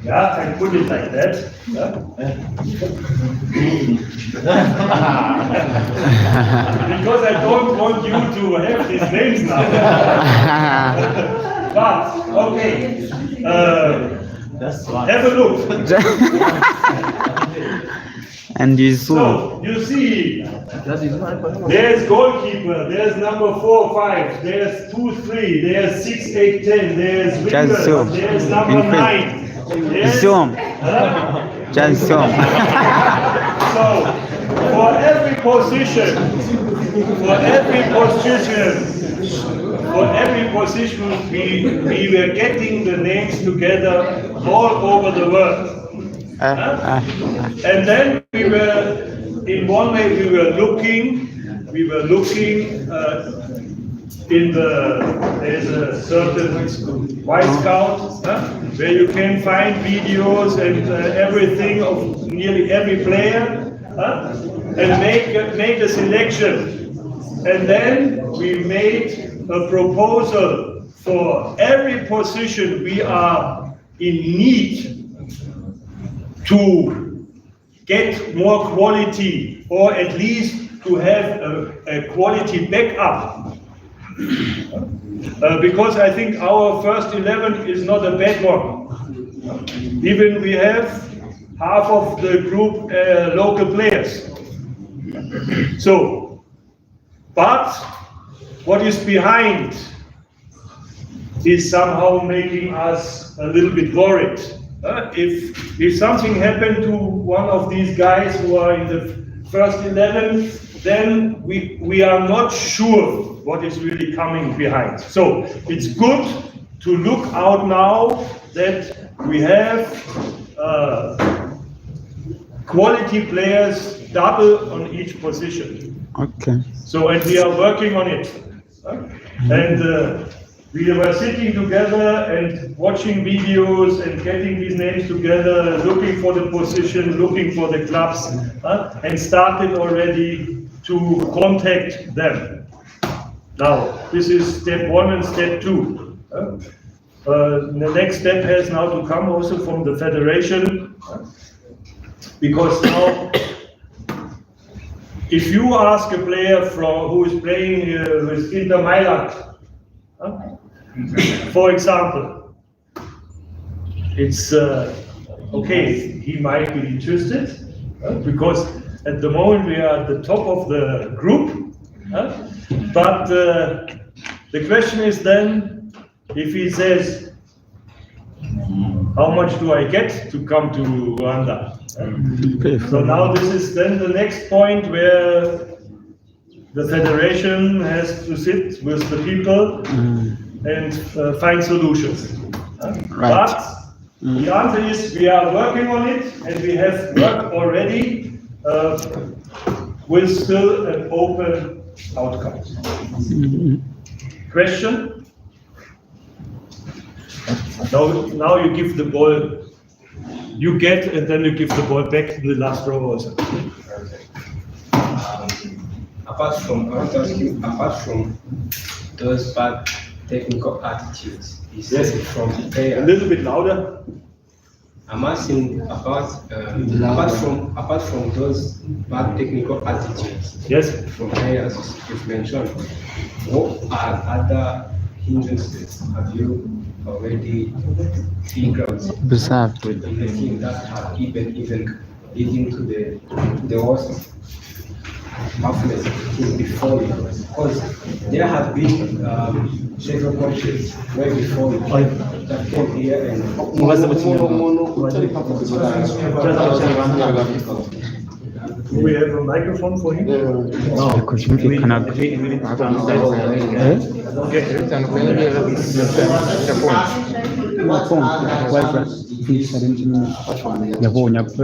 Yeah, I put it like that. Because I don't want you to have these names now. But, okay. Have a look. And you zoom. So, you see, there's goalkeeper, there's number 4, 5, there's 2, 3, there's 6, 8, 10, there's wingers, there's number 9. There's, zoom. Just zoom. So, for every position, we were getting the names together all over the world. And then we were, in one way, we were looking there's a certain White Scout, where you can find videos and everything of nearly every player, and make a selection. And then we made a proposal for every position we are in need to get more quality, or at least to have a quality backup. Because I think our first 11 is not a bad one. Even we have half of the group local players. So, but what is behind is somehow making us a little bit worried. If something happened to one of these guys who are in the first 11, then we are not sure what is really coming behind. So it's good to look out now that we have quality players double on each position. Okay. So, and we are working on it. And we were sitting together and watching videos and getting these names together, looking for the position, looking for the clubs, and started already to contact them. Now, this is step 1 and step 2. The next step has now to come also from the federation, because now, if you ask a player who is playing with Inter Milan, for example, it's okay, he might be interested, because at the moment we are at the top of the group, but the question is then, if he says, how much do I get to come to Rwanda? So now this is then the next point where the federation has to sit with the people and find solutions. But the answer is we are working on it, and we have worked already with still an open outcome. Question? Now you give the ball, you get, and then you give the ball back to the last row also. Apart from those bad technical attitudes, Yes. from A players. little bit louder. I'm asking about apart from those bad technical attitudes Yes. from players you've mentioned, what are other hindrances have you already figured out Observed. in the team that have even leading to the worst performance before you? Because there have been several coaches way before you that came here and Do we have a microphone for him?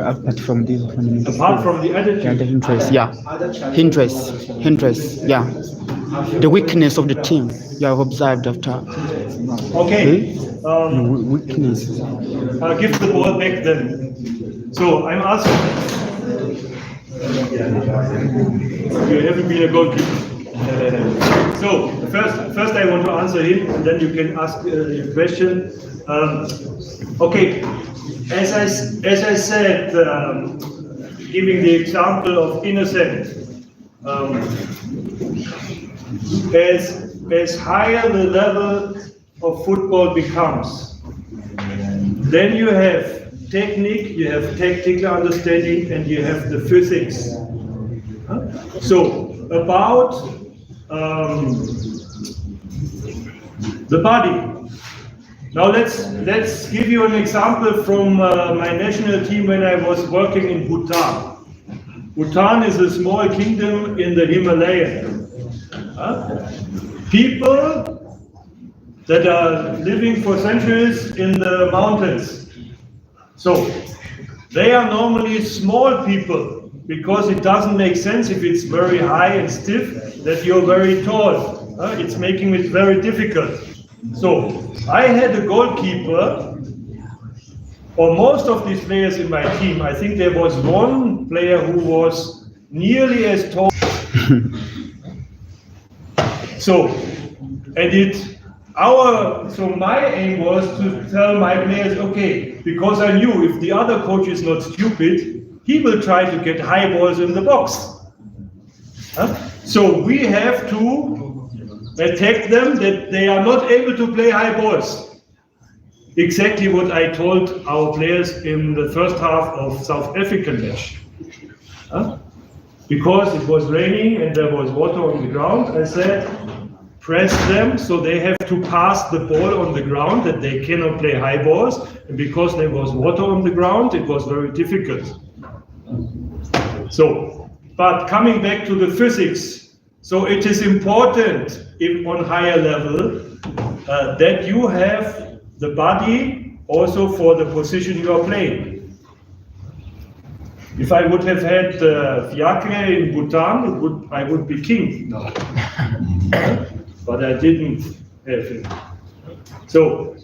Apart from this, Apart from the attitude, hindrance, hindrance, yeah. The weakness of the team you have observed after. okay, Weakness. I'll give the ball back then. So I'm asking, you haven't been a goalkeeper. So first I want to answer him, and then you can ask your question. Okay, as I said, giving the example of Innocent, as higher the level of football becomes, then you have technique, you have tactical understanding, and you have the physics. So about the body. Now let's give you an example from my national team when I was working in Bhutan. Bhutan is a small kingdom in the Himalaya. People that are living for centuries in the mountains. So they are normally small people, because it doesn't make sense if it's very high and stiff that you're very tall. It's making it very difficult. So I had a goalkeeper, or most of these players in my team. I think there was one player who was nearly as tall. So my aim was to tell my players, okay, because I knew if the other coach is not stupid, he will try to get high balls in the box. So we have to attack them that they are not able to play high balls. Exactly what I told our players in the first half of South African match. Because it was raining and there was water on the ground, I said, press them, so they have to pass the ball on the ground, that they cannot play high balls. And because there was water on the ground, it was very difficult. So, but coming back to the physics, so it is important on higher level that you have the body also for the position you are playing. If I would have had Fiacre in Bhutan, I would be king now. But I didn't have him. So,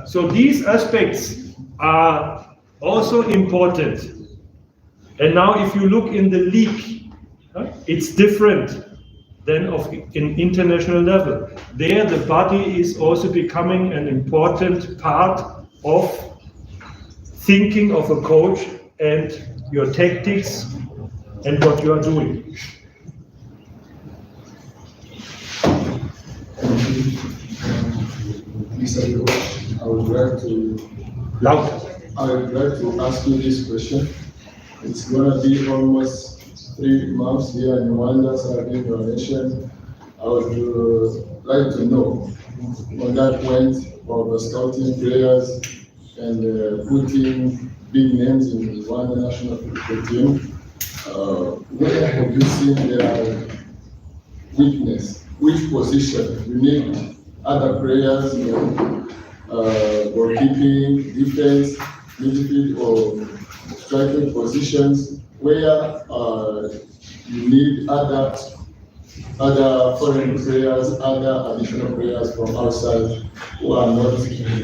so these aspects are also important. And now if you look in the league, it's different than in international level. There the body is also becoming an important part of thinking of a coach and your tactics and what you are doing. Mr. Coach, I would like to ask you this question. It's gonna be almost 3 months here in Rwanda serving your nation. I would like to know on that point of scouting players and putting big names in the Rwanda national football team. Where have you seen their weakness? Which position? You need other players, goalkeeping, defense, midfield, or striking positions, where you need other foreign players, other additional players from outside who are not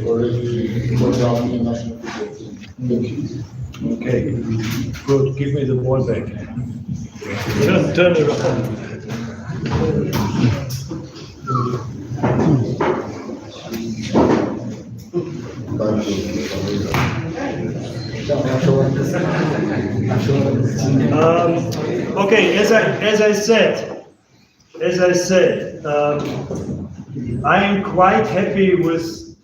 already programmed in national football team. Thank you. Okay, good. Give me the ball back. Turn it around. Okay, as I said, I am quite happy with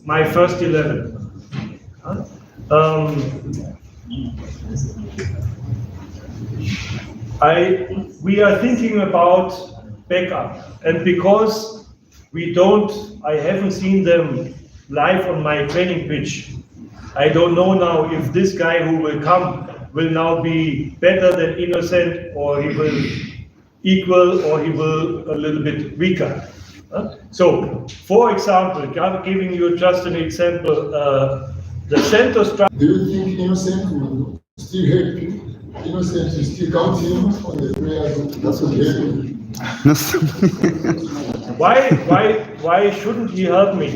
my first 11. We are thinking about backup, and because I haven't seen them live on my training pitch. I don't know now if this guy who will come will now be better than Innocent, or he will equal, or he will a little bit weaker. So, for example, giving you just an example, the center structure. Do you think Innocent will still help you? Innocent, you still count him on the players who help you? Why shouldn't he help me?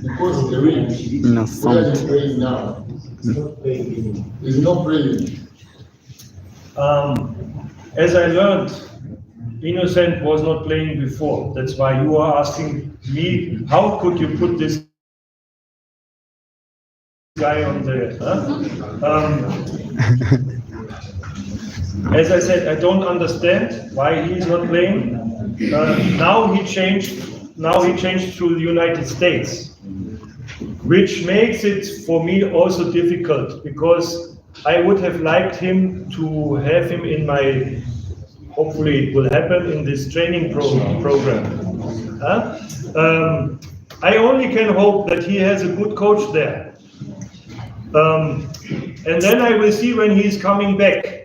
Because the ring, where he's playing now, he's not playing. As I learned, Innocent was not playing before. That's why you are asking me, how could you put this guy on there? As I said, I don't understand why he's not playing. Now he changed to the United States, which makes it for me also difficult, because I would have liked him to have him in my, hopefully it will happen in this training program. I only can hope that he has a good coach there. And then I will see when he's coming back,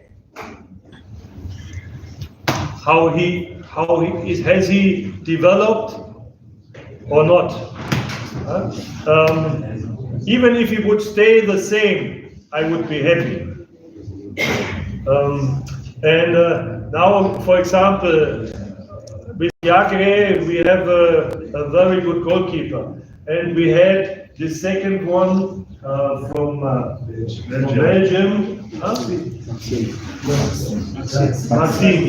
has he developed or not? Even if he would stay the same, I would be happy. Now, for example, with Fiacre, we have a very good goalkeeper, and we had the second one from Belgium. Maxime,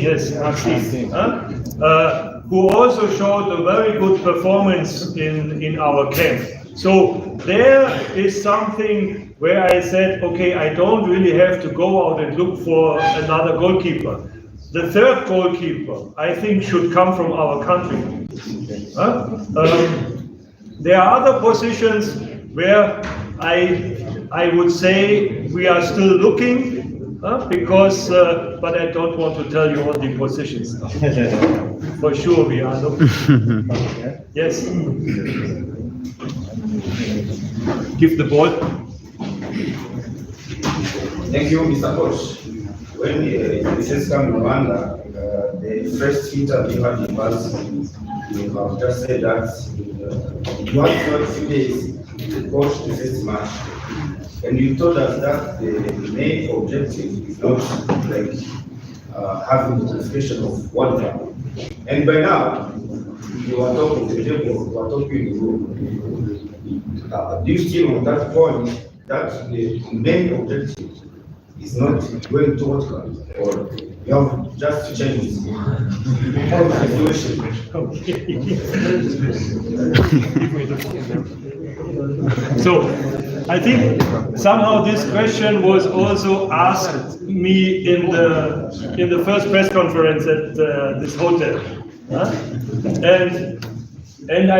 who also showed a very good performance in our camp. So there is something where I said, okay, I don't really have to go out and look for another goalkeeper. The third goalkeeper, I think, should come from our country. There are other positions where I would say we are still looking. because, but I don't want to tell you all the positions now. For sure we are looking. Yes. Give the ball. Thank you, Mr. Coach. When this is coming Rwanda, the first interview had in was, you have just said that you had for a few days to coach the first match, and you told us that the main objective is not like having the qualification of World Cup. And by now, you are talking to the table, you are talking to the group. Do you still on that point that the main objective is not going to World Cup, or you have just to change the So, I think somehow this question was also asked me in the first press conference at this hotel, and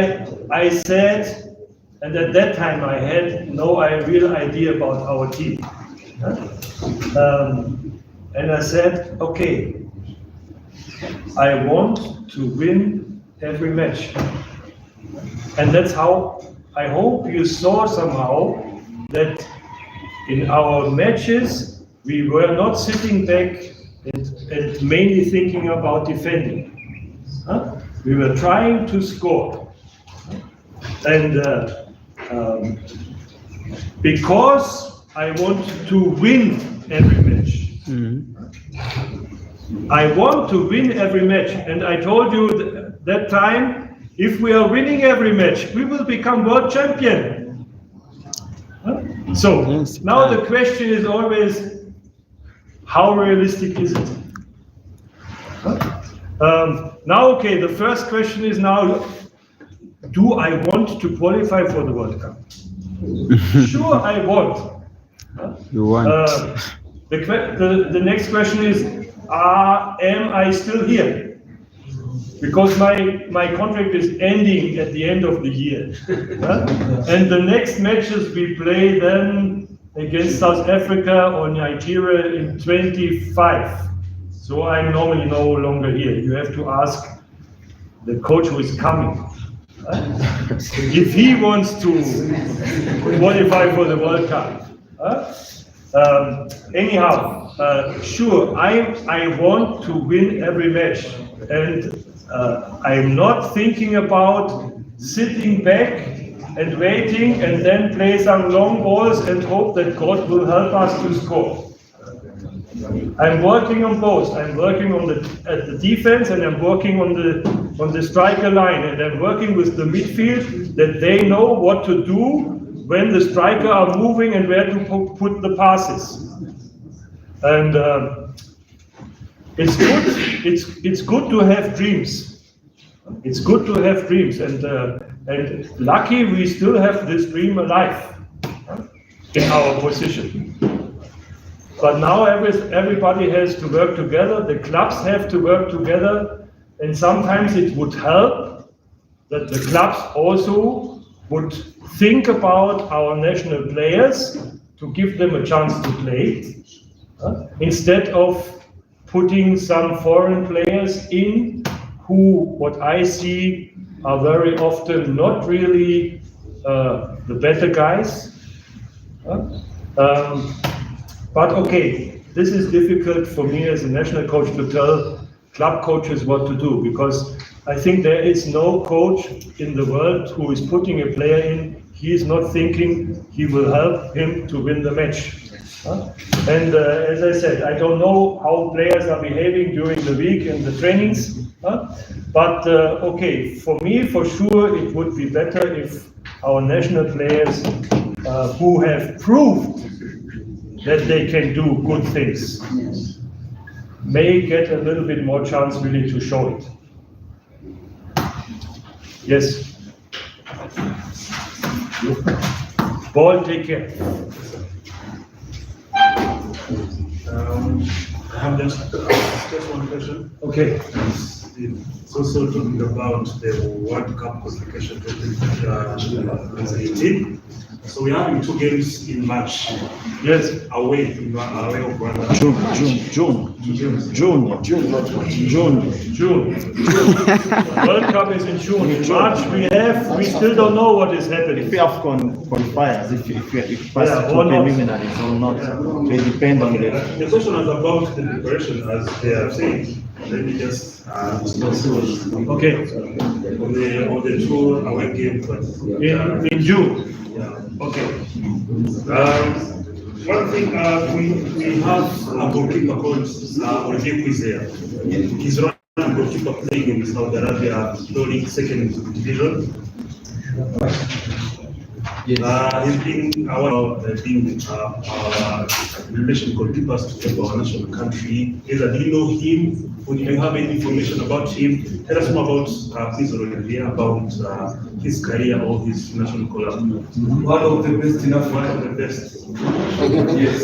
I said, and at that time I had no real idea about our team, and I said, okay, I want to win every match, and that's how. I hope you saw somehow that in our matches we were not sitting back and mainly thinking about defending. We were trying to score. And because I want to win every match. I want to win every match. And I told you that time, if we are winning every match, we will become world champion. So now the question is always, how realistic is it? Now, okay, the first question is now, do I want to qualify for the World Cup? Sure, I want. You want. The next question is, am I still here? Because my contract is ending at the end of the year. And the next matches we play then against South Africa or Nigeria in 25. So I'm normally no longer here. You have to ask the coach who is coming. If he wants to qualify for the World Cup. Anyhow, sure, I want to win every match. And I'm not thinking about sitting back and waiting and then play some long balls and hope that God will help us to score. I'm working on both. I'm working on at the defense, and I'm working on the striker line, and I'm working with the midfield that they know what to do when the striker are moving and where to put the passes. And it's good. It's good to have dreams. It's good to have dreams, and lucky we still have this dream alive in our position. But now everybody has to work together. The clubs have to work together, and sometimes it would help that the clubs also would think about our national players to give them a chance to play, instead of putting some foreign players in who, what I see, are very often not really the better guys. But okay, this is difficult for me as a national coach to tell club coaches what to do, because I think there is no coach in the world who is putting a player in, he is not thinking he will help him to win the match. And as I said, I don't know how players are behaving during the week in the trainings, but okay, for me, for sure, it would be better if our national players who have proved that they can do good things may get a little bit more chance really to show it. Yes. Ball, take care. I have just one question. Okay. It's also talking about the World Cup qualification 2018. So we're having 2 games in March. Yes. Away of Rwanda. June. World Cup is in June. In March we still don't know what is happening. If you have qualifiers, if pass Yeah, to or not. preliminaries or not, they depend on the. The question is about the preparation, as they are saying. Let me just Okay. on the 2 away games, but In June. yeah. Okay. One thing, we have a goalkeeper called Olivier Kwizera. He's running goalkeeper playing in Saudi Arabia, playing 2nd division. He's been our relation goalkeepers to our national country. Either do you know him, or do you have any information about him? Tell us more about Kwizera, about his career or his national club. One of the best in Africa. One of the best. Yes.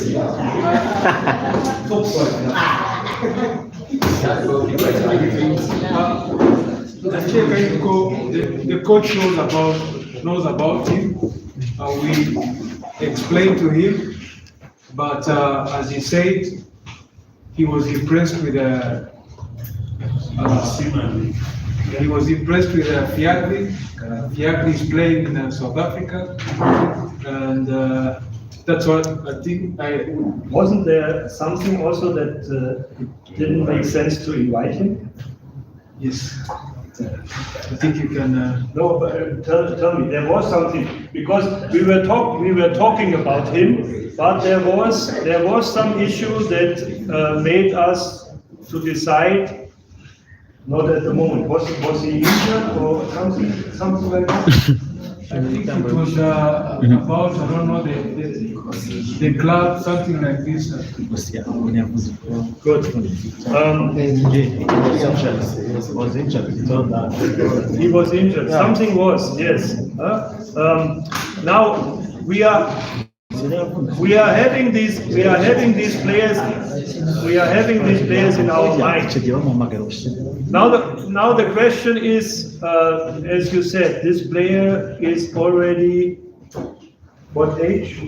Top one. The coach knows about him. We explained to him, but as he said, he was impressed with Fiagri. Fiagri is playing in South Africa, and that's what I think. Wasn't there something also that it didn't make sense to invite him? Yes. I think you can. No, but tell me, there was something, because we were talking about him, but there was some issue that made us to decide. Not at the moment. Was he injured or something like that? I think it was about, I don't know, the club, something like this. Good. He was injured. Something was, yes. Now we are having these players in our mind. Now the question is, as you said, this player is already what age?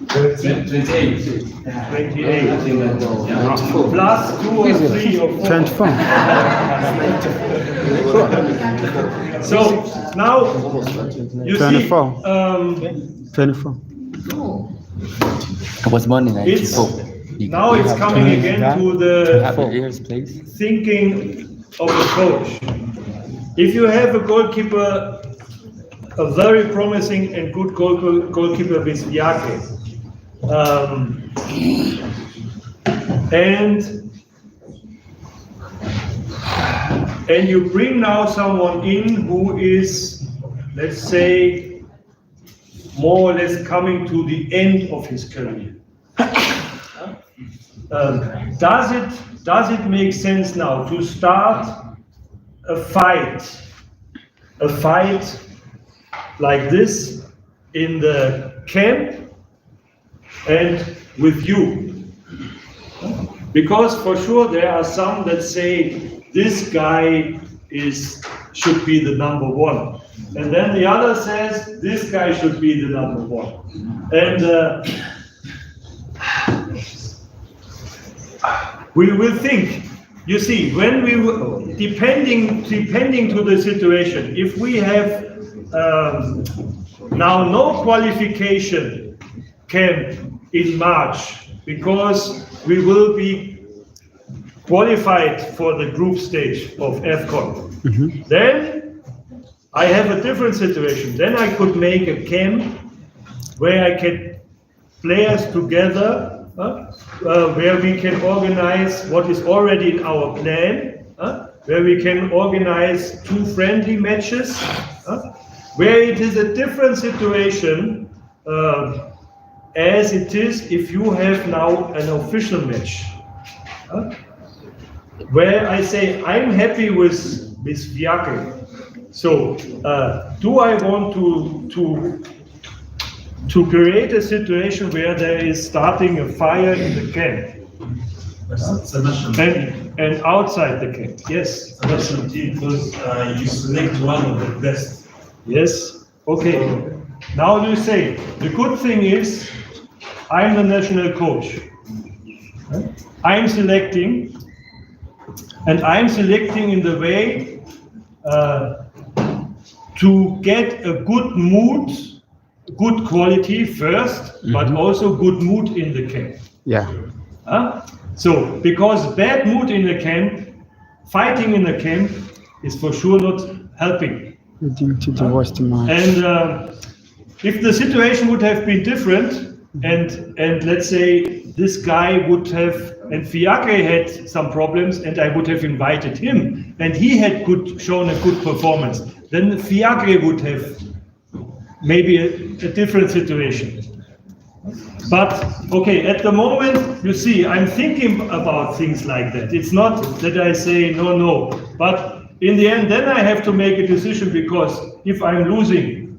28. 28. Plus 2 or 3 or 4. 24. So now you 24. see. 24. I was born in 94. Now it's coming again to the thinking of the coach. If you have a goalkeeper, a very promising and good goalkeeper with Yake, and you bring now someone in who is, let's say, more or less coming to the end of his career. Does it make sense now to start a fight like this in the camp and with you? Because for sure there are some that say this guy should be the number 1, and then the other says this guy should be the number 1, and we will think. You see, when we depending to the situation, if we have now no qualification camp in March because we will be qualified for the group stage of AFCON, then I have a different situation. Then I could make a camp where I get players together, where we can organize what is already in our plan, where we can organize 2 friendly matches, where it is a different situation as it is if you have now an official match, where I say I'm happy with Viake. So do I want to create a situation where there is starting a fire in the camp? It's a national And outside the camp, yes. It's a national team because you select one of the best. Yes, okay. Now you say, the good thing is, I'm the national coach. I'm selecting, and I'm selecting in the way to get a good mood, good quality first, but also good mood in the camp. Yeah. So, because bad mood in the camp, fighting in the camp is for sure not helping. Leading to divorce the mind. And if the situation would have been different, and let's say this guy would have, and Fiacre had some problems, and I would have invited him, and he had shown a good performance, then Fiacre would have maybe a different situation. But okay, at the moment, you see, I'm thinking about things like that. It's not that I say no, but in the end, then I have to make a decision, because if I'm losing,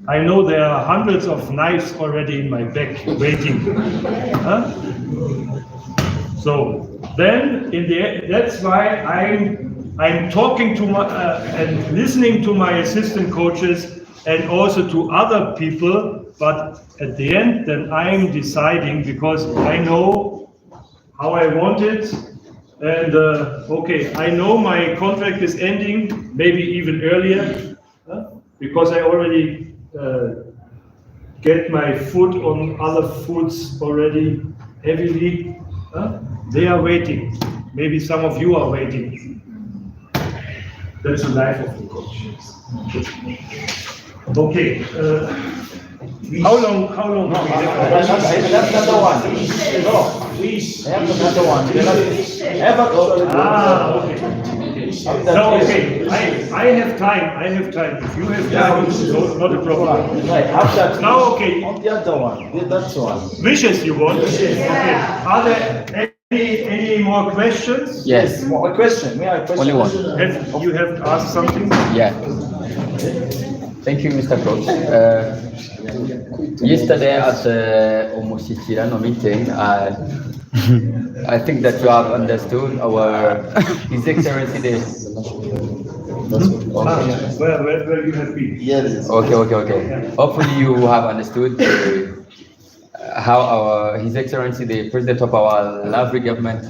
I know there are hundreds of knives already in my back waiting. So then, in the end, that's why I'm talking to my and listening to my assistant coaches and also to other people. But at the end, then I'm deciding, because I know how I want it. And okay, I know my contract is ending, maybe even earlier, because I already get my foot on other foods already heavily. They are waiting. Maybe some of you are waiting. That's the life of the coach. Okay. How long? No, that's another one. No, please. I have another one. Okay. No, okay. I have time. If you have time, no, not a problem. Right. After now, okay. On the other one. That's one. Wishes you want? Okay. Are there any more questions? Yes. More question. May I question? Only one. You have asked something? Yeah. Thank you, Mr. Coach. Yesterday at the Omushichirano meeting, I think that you have understood His Excellency Where you have been? Yes. Okay. Hopefully you have understood how His Excellency, the President of our lovely government,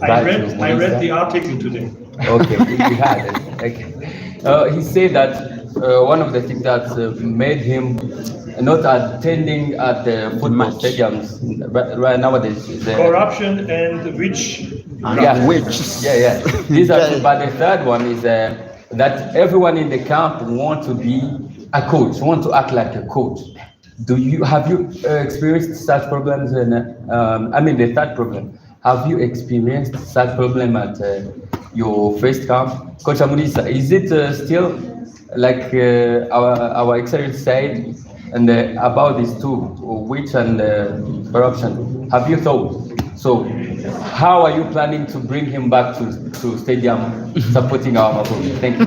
I read the article today. Okay, we had it. Okay. He said that one of the things that made him not attending at the football stadiums right nowadays is corruption and which. Yeah. These are, but the third one is that everyone in the camp want to be a coach, want to act like a coach. Have you experienced such problems? And the third problem. Have you experienced such problem at your first camp, Coach Amurisa? Is it still like our Excellency said, and about these two, witch and corruption? Have you thought? So, how are you planning to bring him back to stadium supporting our Amavubi? Thank you.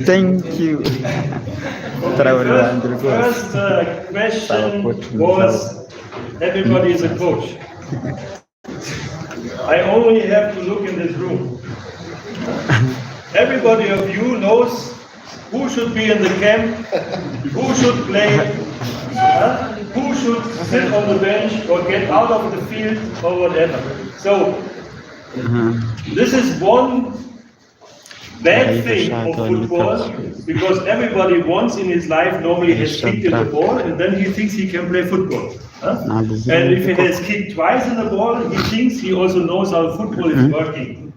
Thank you. First question was, everybody is a coach. I only have to look in this room. Everybody of you knows who should be in the camp, who should play, who should sit on the bench or get out of the field or whatever. So, this is one bad thing of football, because everybody once in his life normally has kicked in the ball and then he thinks he can play football. And if he has kicked twice in the ball, he thinks he also knows how football is working.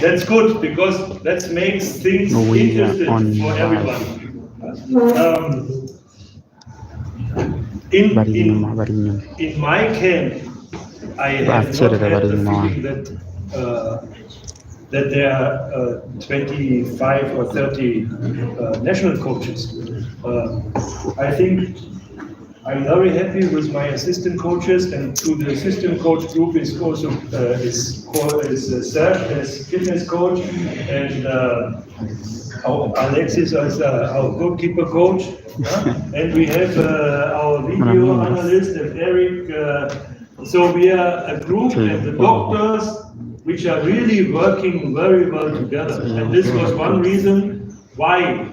That's good, because that makes things interesting for everybody. In my camp, I have not had the feeling that there are 25 or 30 national coaches. I think I'm very happy with my assistant coaches, and to the assistant coach group is also Serge as fitness coach, and Alexis as our goalkeeper coach, and we have our video analyst and Eric So we are a group and the doctors which are really working very well together. And this was one reason why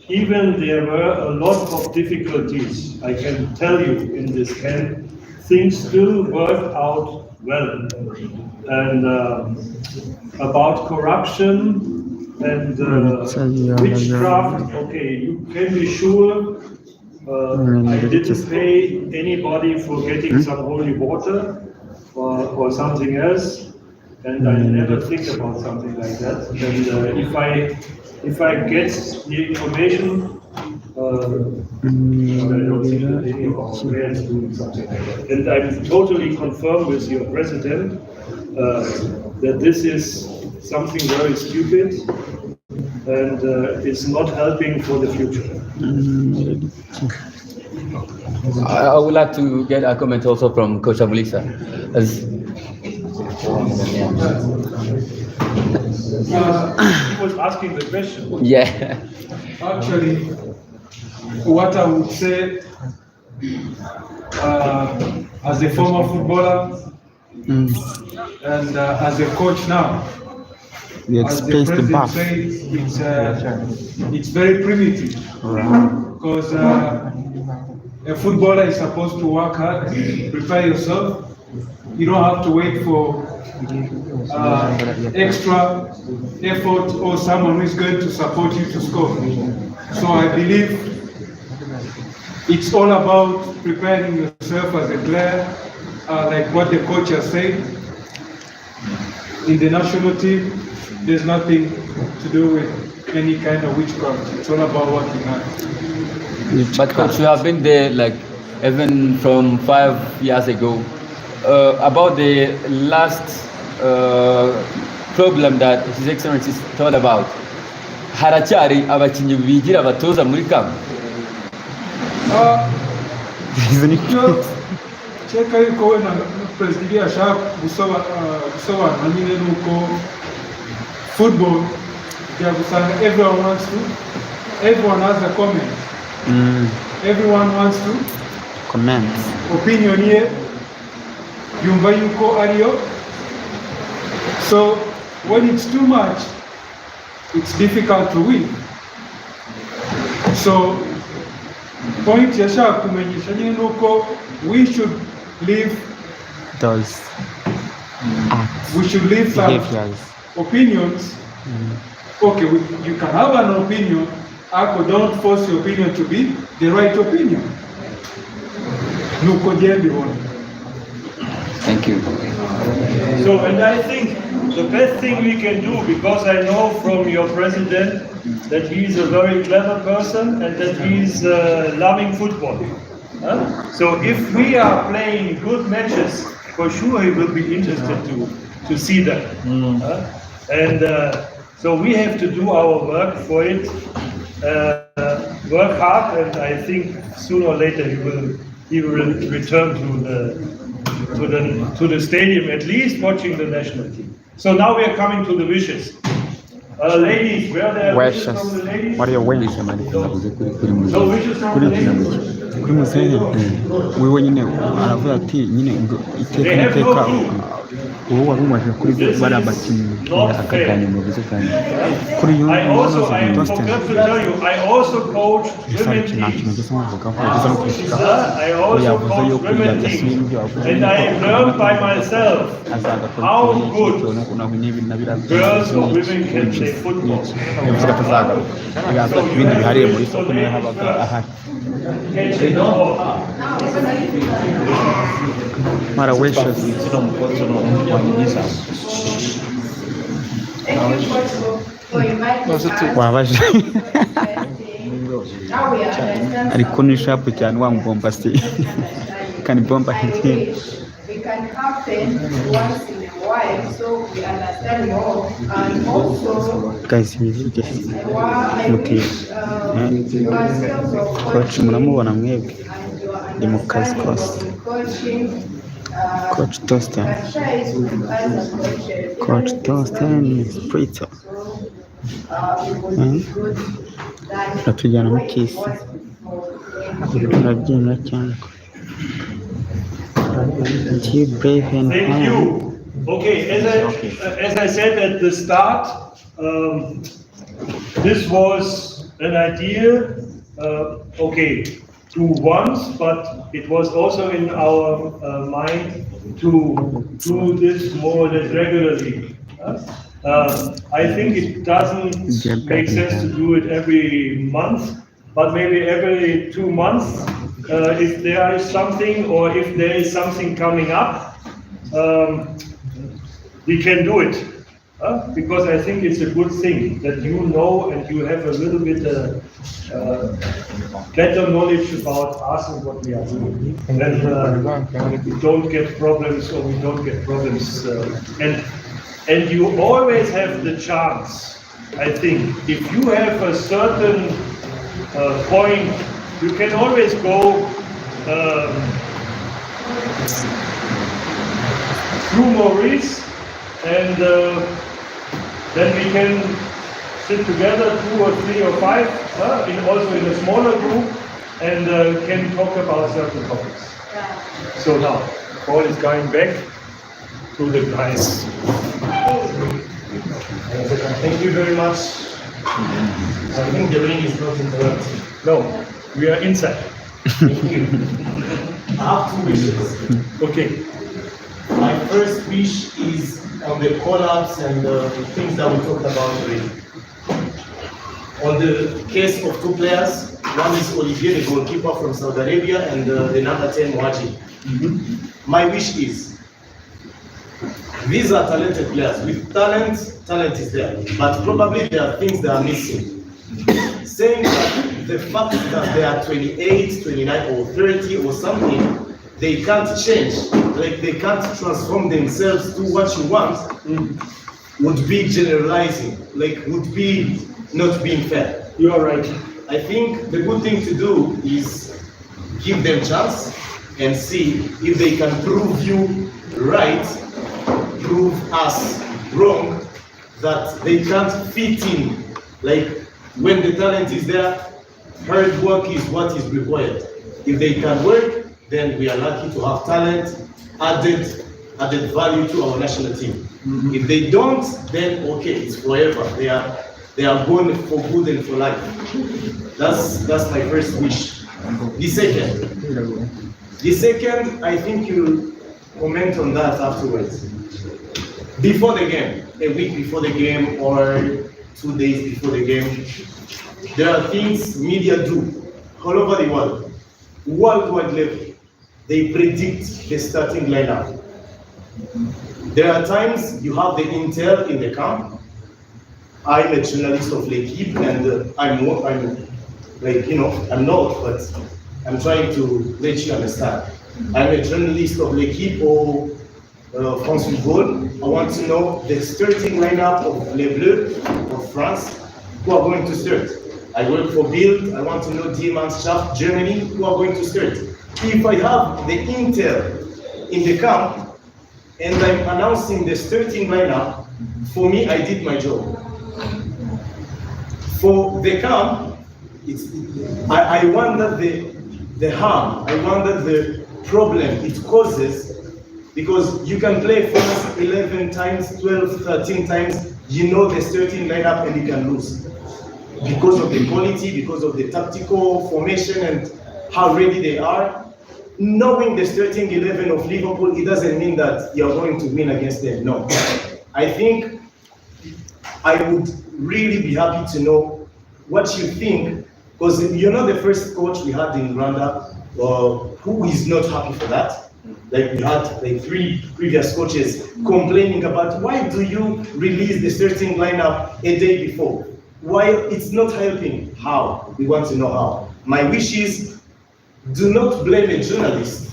even there were a lot of difficulties. I can tell you in this camp, things still work out well. And about corruption and witchcraft, okay, you can be sure I didn't pay anybody for getting some holy water or something else, and I never think about something like that. And if I get the information, I don't think that any of our players doing something like that. And I'm totally confirmed with your president that this is something very stupid and is not helping for the future. I would like to get a comment also from Coach Abulisa. He was asking the question. Yeah. Actually, what I would say as a former footballer and as a coach now, as the president said, it's very primitive because a footballer is supposed to work hard, prepare yourself. You don't have to wait for extra effort or someone who is going to support you to score. So I believe it's all about preparing yourself as a player, like what the coach has said. In the national team, there's nothing to do with any kind of witchcraft. It's all about working hard. But coach, you have been there like even from 5 years ago. About the last problem that His Excellency thought about, haracyari abakinnyi bigira abatoza muri kamwe. Cheka yuko we na president yashaka gusobanura nyine nuko football byagusanga everyone has a comment. Everyone wants to comment opinion ye yumva yuko ariyo. So when it's too much, it's difficult to win. So point yashaka kumenyesha nyine nuko we should leave those acts, we should leave some opinions. Okay, you can have an opinion, Ako, don't force your opinion to be the right opinion. Thank you. So, and I think the best thing we can do, because I know from your president that he's a very clever person and that he's loving football. So if we are playing good matches, for sure he will be interested to see that. So we have to do our work for it, work hard, and I think sooner or later he will return to the stadium, at least watching the national team. So now we are coming to the wishes. Ladies, where there are wishes from the ladies? What are your wishes? So wishes from the ladies? Kuri muzehe wewe nyine aravuga ati nyine iteka n'iteka uwo wari umaze kuri bari abakinnyi akaganya mu bizo kandi kuri yo I also coach women teams. I also coach women teams, and I learned by myself how good girls or women can play football. Mara wishes. Ariko nishapu cyane wamubomba se kanibomba hiti. It can happen once in a while, so we understand more. And also, Guys, coach muramubona mwebwe ndi mu kazi kose. Coach Torsten. Coach Torsten is spiritual. Atujyana mu kisi. Turabyina cyane. Achieve brave and Thank hard. you. Okay, as I said at the start, this was an idea, okay, to once, but it was also in our mind to do this more or less regularly. I think it doesn't make sense to do it every month, but maybe every 2 months, if there is something or if there is something coming up, we can do it. Because I think it's a good thing that you know and you have a little bit better knowledge about us and what we are doing. And we don't get problems or we don't get problems. And you always have the chance, I think, if you have a certain point, you can always go through Maurice and then we can sit together, 2 or 3 or 5, also in a smaller group, and can talk about certain topics. So now, Paul is going back to the guys. Thank you very much. I think the ring is not interrupted. No, we are inside. Thank you. I have 2 wishes. Okay. My first wish is on the collapse and the things that we talked about already. On the case of 2 players, one is Olivier, the goalkeeper from Saudi Arabia, and the number 10, Mohaji. My wish is, these are talented players. With talent is there, but probably there are things that are missing. Saying that the fact that they are 28, 29, or 30 or something, they can't change, like they can't transform themselves to what you want, would be generalizing, like would be not being fair. You are right. I think the good thing to do is give them chance and see if they can prove you right, prove us wrong, that they can't fit in. Like when the talent is there, hard work is what is required. If they can work, then we are lucky to have talent, added value to our national team. If they don't, then okay, it's forever. They are gone for good and for life. That's my first wish. The second, I think you'll comment on that afterwards. Before the game, a week before the game or 2 days before the game, there are things media do all over the world, worldwide level. They predict the starting lineup. There are times you have the intel in the camp. I'm a journalist of L'Equipe, and I'm like, you know, I'm not, but I'm trying to let you understand. I'm a journalist of L'Equipe or France Football. I want to know the starting lineup of Les Bleus of France, who are going to start. I work for Bild. I want to know Mannschaft Germany, who are going to start. If I have the intel in the camp and I'm announcing the starting lineup, for me, I did my job. For the camp, I wonder the harm, I wonder the problem it causes, because you can play France 11 times, 12, 13 times, you know the starting lineup and you can lose. Because of the quality, because of the tactical formation and how ready they are. Knowing the starting 11 of Liverpool, it doesn't mean that you're going to win against them. No. I think I would really be happy to know what you think, because you're not the first coach we had in Rwanda who is not happy for that. Like we had like 3 previous coaches complaining about why do you release the starting lineup a day before? Why it's not helping? How? We want to know how. My wish is, do not blame a journalist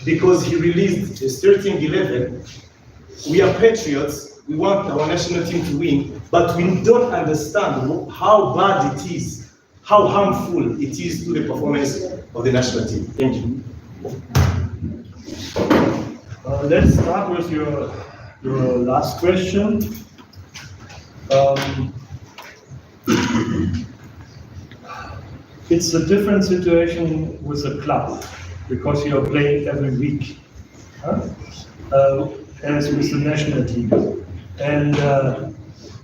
because he released a starting 11. We are patriots. We want our national team to win, but we don't understand how bad it is, how harmful it is to the performance of the national team. Thank you. Let's start with your last question. It's a different situation with a club because you are playing every week. as with the national team. And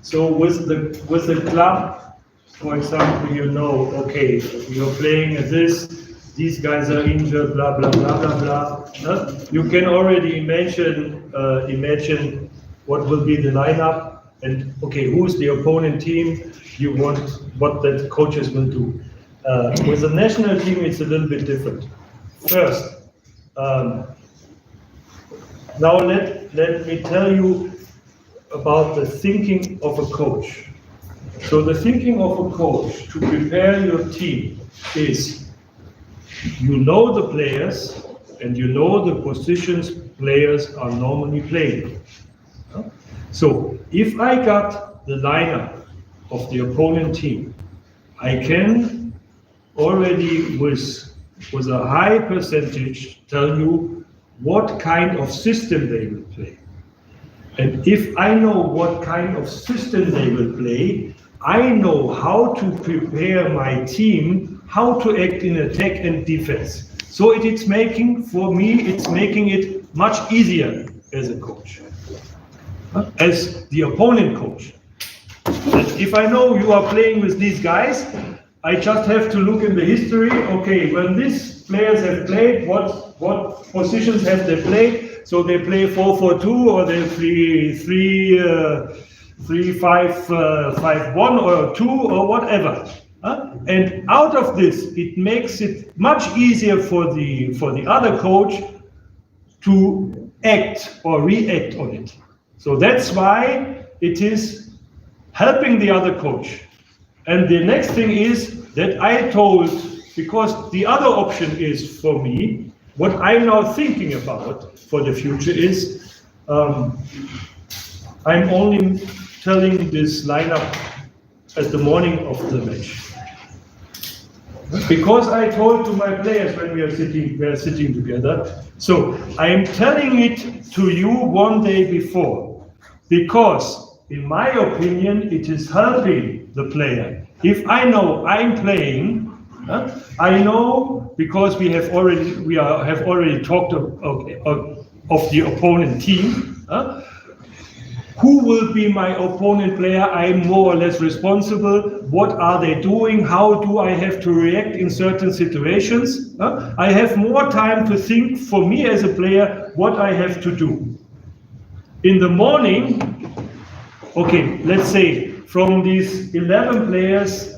so with the club, for example, you know, okay, you're playing at this, these guys are injured, blah, blah, blah, blah, blah. You can already imagine what will be the lineup and, okay, who's the opponent team, you want what the coaches will do. With the national team, it's a little bit different. First, now let me tell you about the thinking of a coach. So the thinking of a coach to prepare your team is, you know the players and you know the positions players are normally playing. So if I got the lineup of the opponent team, I can already with a high percentage tell you what kind of system they will play. And if I know what kind of system they will play, I know how to prepare my team, how to act in attack and defense. So it's making, for me, it's making it much easier as a coach, as the opponent coach. That if I know you are playing with these guys, I just have to look in the history, okay, when these players have played, what positions have they played? So they play 4-4-2 or they play 3-5-1 or 2 or whatever. And out of this, it makes it much easier for the other coach to act or react on it. So that's why it is helping the other coach. And the next thing is that I told, because the other option is for me, what I'm now thinking about for the future is, I'm only telling this lineup at the morning of the match. Because I told to my players when we are sitting together, so I am telling it to you one day before, because in my opinion, it is helping the player. If I know I'm playing, I know, because we have already talked of the opponent team, who will be my opponent player? I'm more or less responsible. What are they doing? How do I have to react in certain situations? I have more time to think, for me as a player, what I have to do. In the morning, okay, let's say from these 11 players,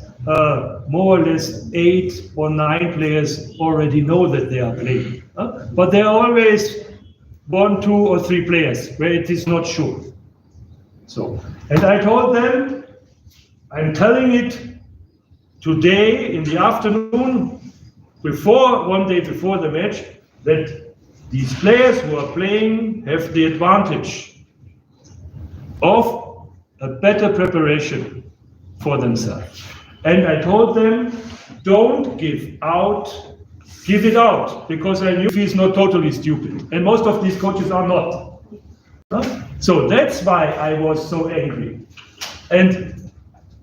more or less 8 or 9 players already know that they are playing. But there are always 1, 2 or 3 players where it is not sure. So, and I told them, I'm telling it today in the afternoon, one day before the match, that these players who are playing have the advantage of a better preparation for themselves. And I told them, don't give it out, because I knew he's not totally stupid. And most of these coaches are not. So that's why I was so angry. And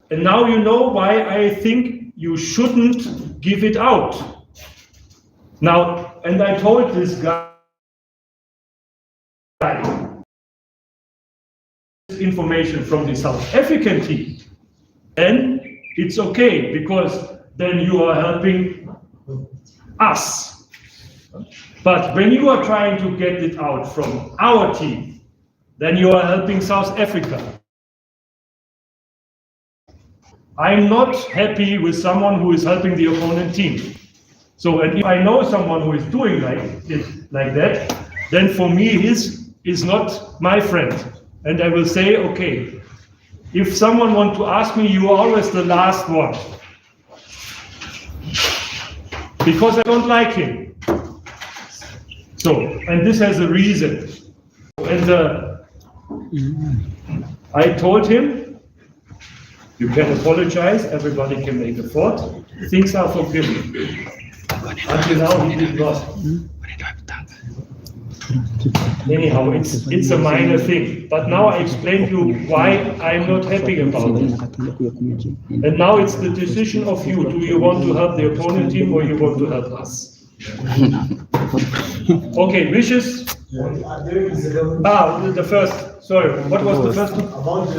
now you know why I think you shouldn't give it out. Now, and I told this guy information from the South African team, and it's okay, because then you are helping us. But when you are trying to get it out from our team, then you are helping South Africa. I'm not happy with someone who is helping the opponent team. So, and if I know someone who is doing like that, then for me is not my friend. And I will say, okay, if someone wants to ask me, you are always the last one. Because I don't like him. So, and this has a reason. And I told him, you can apologize, everybody can make a fault, things are forgiven. Until now he did not. Anyhow, it's a minor thing, but now I explained to you why I'm not happy about it. And now it's the decision of you. Do you want to help the opponent team or you want to help us? Okay, wishes? The first, sorry, what was the first one? About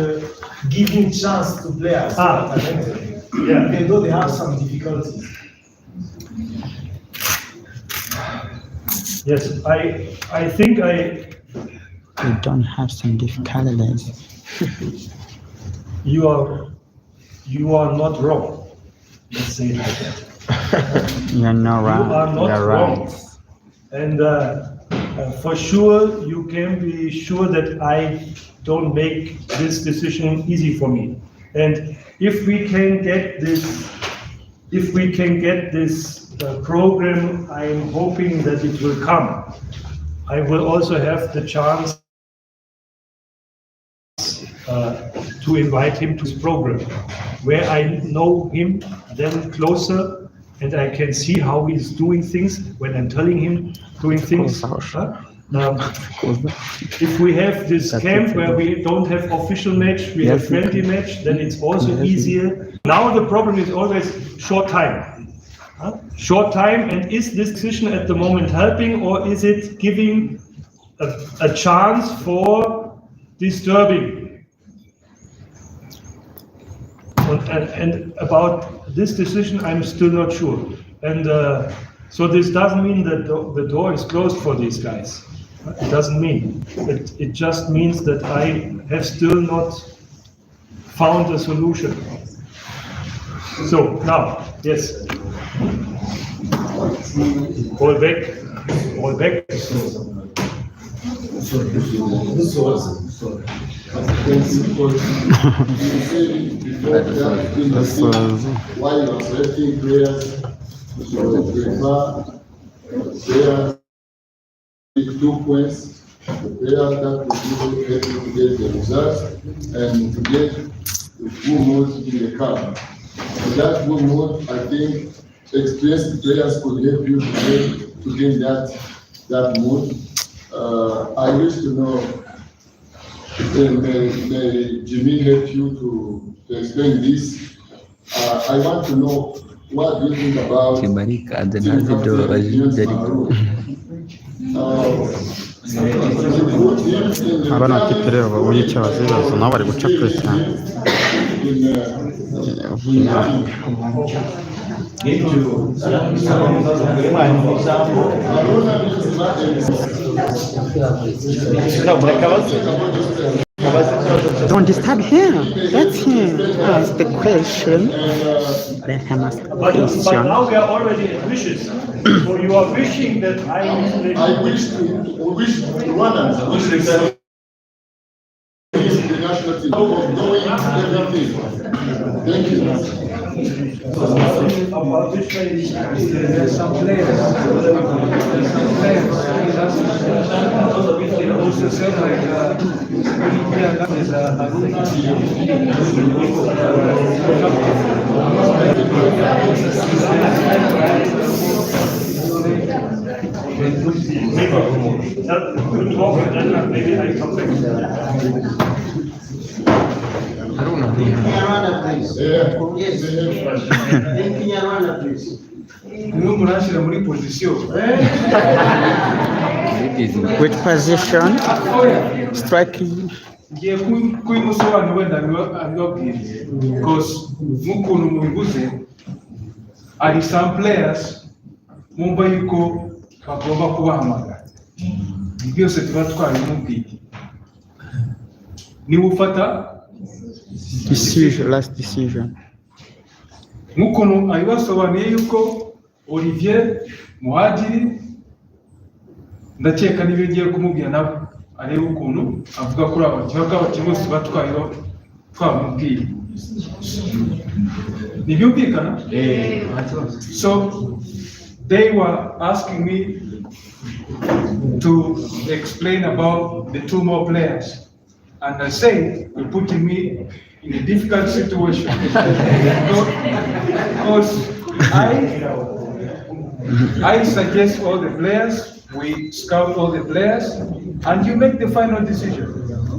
giving chance to players. Yeah. Even though they have some difficulties. Yes, I think We don't have some difficulties. you are not wrong. Let's say it like that. You're not You wrong. are not You're wrong. right. And for sure, you can be sure that I don't make this decision easy for me. And if we can get this program, I'm hoping that it will come. I will also have the chance to invite him to this program, where I know him then closer, and I can see how he's doing things when I'm telling him doing things. If we have this camp where we don't have official match, we have friendly match, then it's also easier. Now the problem is always short time. Short time, and is this decision at the moment helping, or is it giving a chance for disturbing? And about this decision, I'm still not sure. And so this doesn't mean that the door is closed for these guys. It doesn't mean. It just means that I have still not found a solution. So now, yes. All back. All back. Why you are selecting players, you prefer players with 2 points, the player that will be able to get the results and to get the full mode in the camp. In that full mode, I think experienced players could help you to gain that mood. I wish to know, may Jimmy help you to explain this. I want to know, what do you think about abana bafite rero babonye icyo bazibaza nabo bari guca kure cyane. Don't disturb him. Let him ask the question. Let him ask the But question. now we are already at wishes. So you are wishing that I wish Rwandans the national team of knowing everything. Thank you. There's some players. Also said like is maybe I come back. muri position. Which position? Striking. Ngiye kuyimusobanura wenda abibabwiriye because nk'ukuntu mubivuze ari some players mumva yuko bagomba kubahamagara byose tuba twabimubwiye niba ufata last decision. nk'ukuntu abibasobanuye yuko Olivier Muhadjiri ndakeka niba ngiye kumubwira nawe areba ukuntu avuga kuri abakinnyi bose batwayeho twamubwiye ntibyumvikana. So they were asking me to explain about the 2 more players, and I said you're putting me in a difficult situation because I suggest all the players, we scout all the players, and you make the final decision.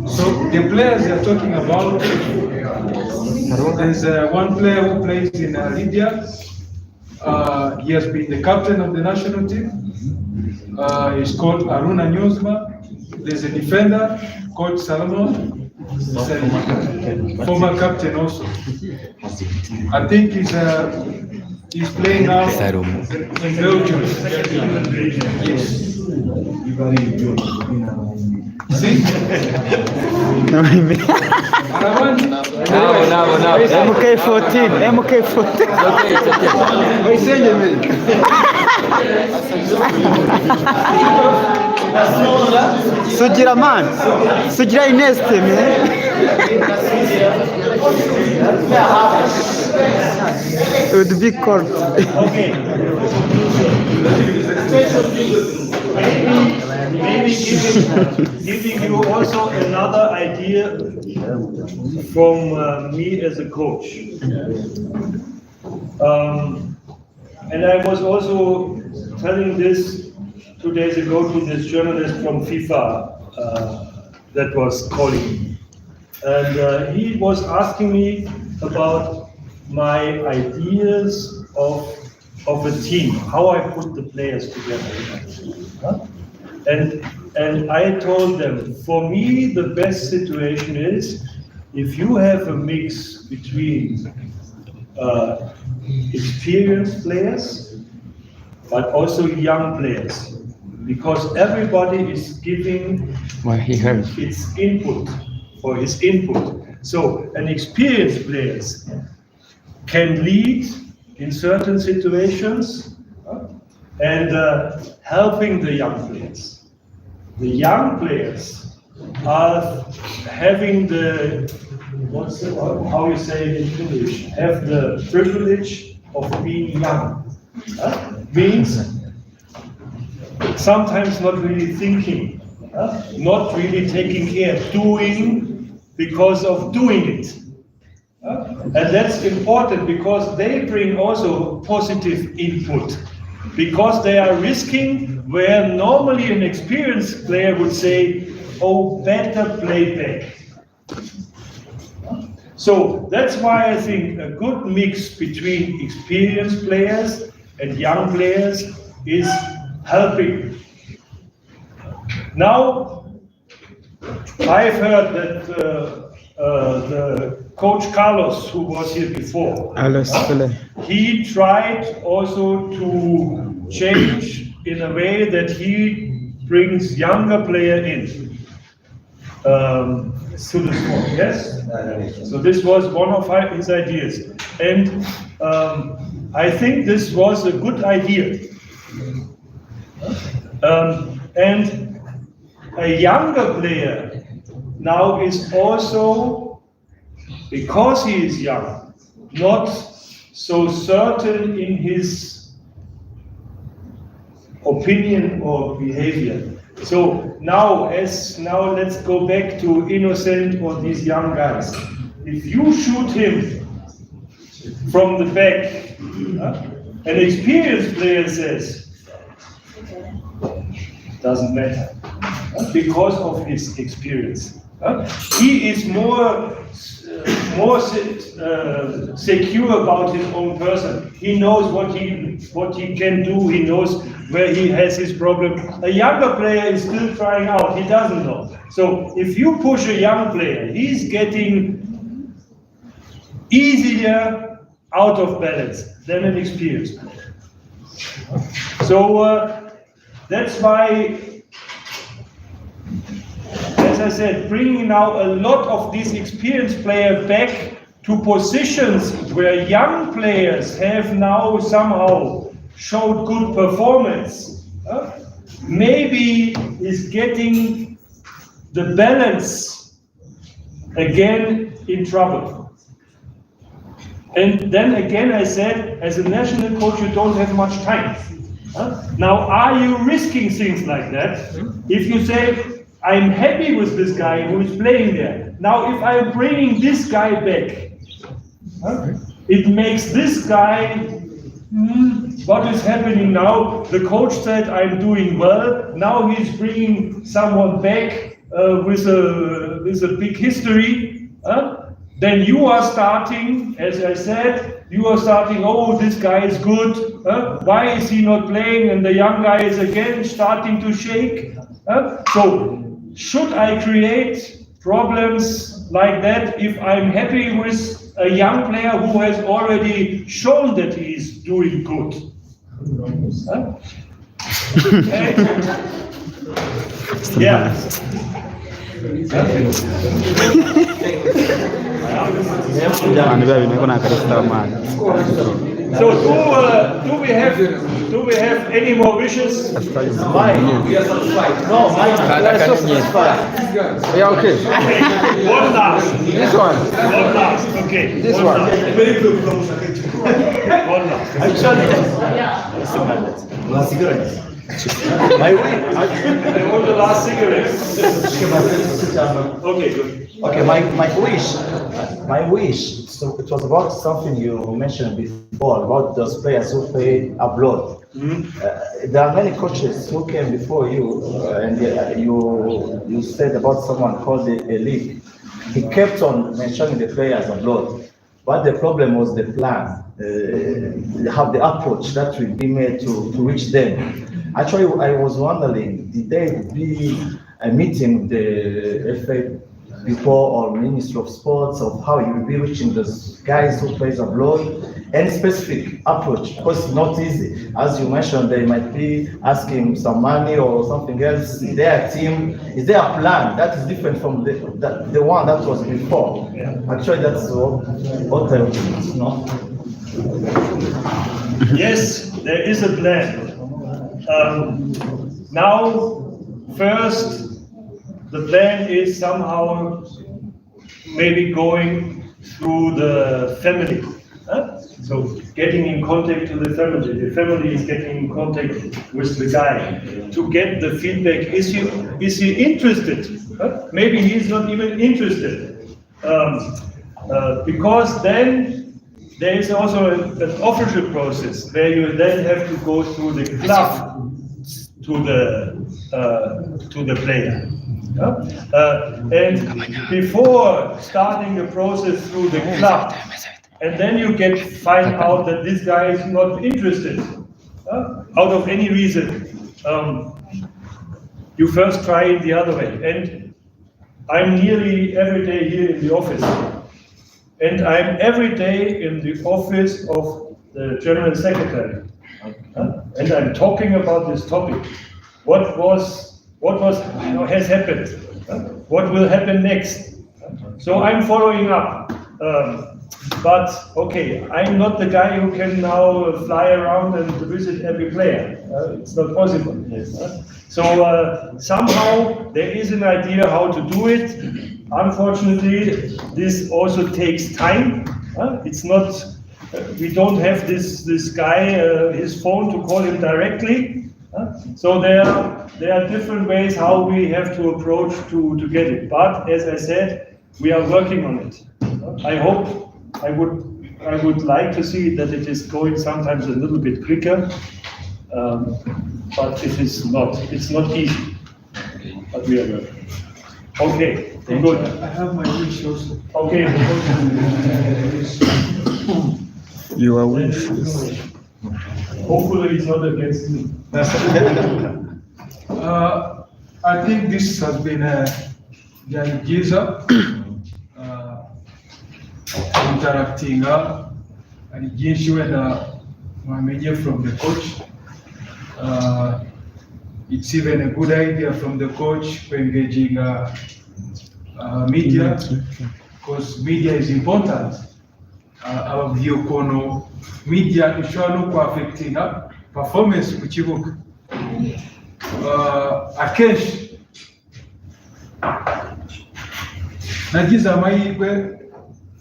So the players they are talking about, there's one player who plays in Libya, He has been the captain of the national team. He's called Aruna Nyuzma. There's a defender called Salomon. Former captain also. I think he's playing now in Belgium. Yes. See? No. MK14. Sugira man. Sugira Ineste, man. It would be court. Okay. Maybe giving you also another idea from me as a coach. And I was also telling this 2 days ago to this journalist from FIFA that was calling me. And he was asking me about my ideas of a team, how I put the players together. And I told them, for me, the best situation is if you have a mix between experienced players, but also young players, because everybody is giving its input or his input. So an experienced player can lead in certain situations and helping the young players. The young players are having how you say it in English, have the privilege of being young. Means sometimes not really thinking, not really taking care, doing because of doing it. And that's important because they bring also positive input, because they are risking where normally an experienced player would say, oh, better play back. So that's why I think a good mix between experienced players and young players is helping. Now, I've heard that the coach Carlos, who was here before, he tried also to change in a way that he brings younger player in to the sport. Yes? So this was one of his ideas. And I think this was a good idea. And a younger player now is also, because he is young, not so certain in his opinion or behavior. So now let's go back to Innocent or these young guys. If you shoot him from the back, an experienced player says, doesn't matter, because of his experience. He is more secure about his own person. He knows what he can do. He knows where he has his problem. A younger player is still trying out. He doesn't know. So if you push a young player, he's getting easier out of balance than an experienced player. So that's why, as I said, bringing now a lot of these experienced players back to positions where young players have now somehow showed good performance, maybe is getting the balance again in trouble. And then again, I said, as a national coach, you don't have much time. Now, are you risking things like that? If you say, I'm happy with this guy who is playing there. Now, if I'm bringing this guy back, it makes this guy, what is happening now? The coach said, I'm doing well. Now he's bringing someone back with a big history. then you are starting, as I said, you are starting, oh, this guy is good, why is he not playing? And the young guy is again starting to shake. So, should I create problems like that if I'm happy with a young player who has already shown that he is doing good? Yeah. Abantu babi niko nakarista mali. So do we have any more wishes? We are satisfied. No, we are so satisfied. Yeah, okay. One last. This one. One last. Okay. This one. One last. My way. I want the last cigarette. Okay, good. Okay, my wish. So it was about something you mentioned before about those players who play abroad. There are many coaches who came before you, and you said about someone called a league. He kept on mentioning the players abroad, but the problem was the plan, how the approach that will be made to reach them. Actually, I was wondering, did there be a meeting with the FA before, or Ministry of Sports, of how you will be reaching those guys who plays abroad? Any specific approach? Because it's not easy. As you mentioned, they might be asking some money or something else. Is there a team? Is there a plan that is different from the one that was before? Actually, that's what I want to know. Yes, there is a plan. Now, first, the plan is somehow maybe going through the family. So getting in contact to the family is getting in contact with the guy to get the feedback. Is he interested? Maybe he's not even interested, because then there is also an official process where you then have to go through the club to the player. And before starting the process through the club, and then you find out that this guy is not interested, out of any reason, you first try it the other way. And I'm nearly every day here in the office. And I'm every day in the office of the General Secretary. And I'm talking about this topic. What has happened? What will happen next? So I'm following up. But okay, I'm not the guy who can now fly around and visit every player. It's not possible. So somehow there is an idea how to do it. Unfortunately, this also takes time. It's not. We don't have this guy his phone to call him directly. So there are different ways how we have to approach to get it. But as I said, we are working on it. I would like to see that it is going sometimes a little bit quicker, but it is not. It's not easy. But we are working. Okay, good. I have my wish also. Okay. Your wishes. Hopefully it's not against me. I think this has been a Giza interacting and byinshi wenda mwamenye from the coach. It's even a good idea from the coach for engaging media, because media is important. Ababwiye ukuntu media ishobora no kuaffectinga performance ku kibuga. Akenshi nagize amahirwe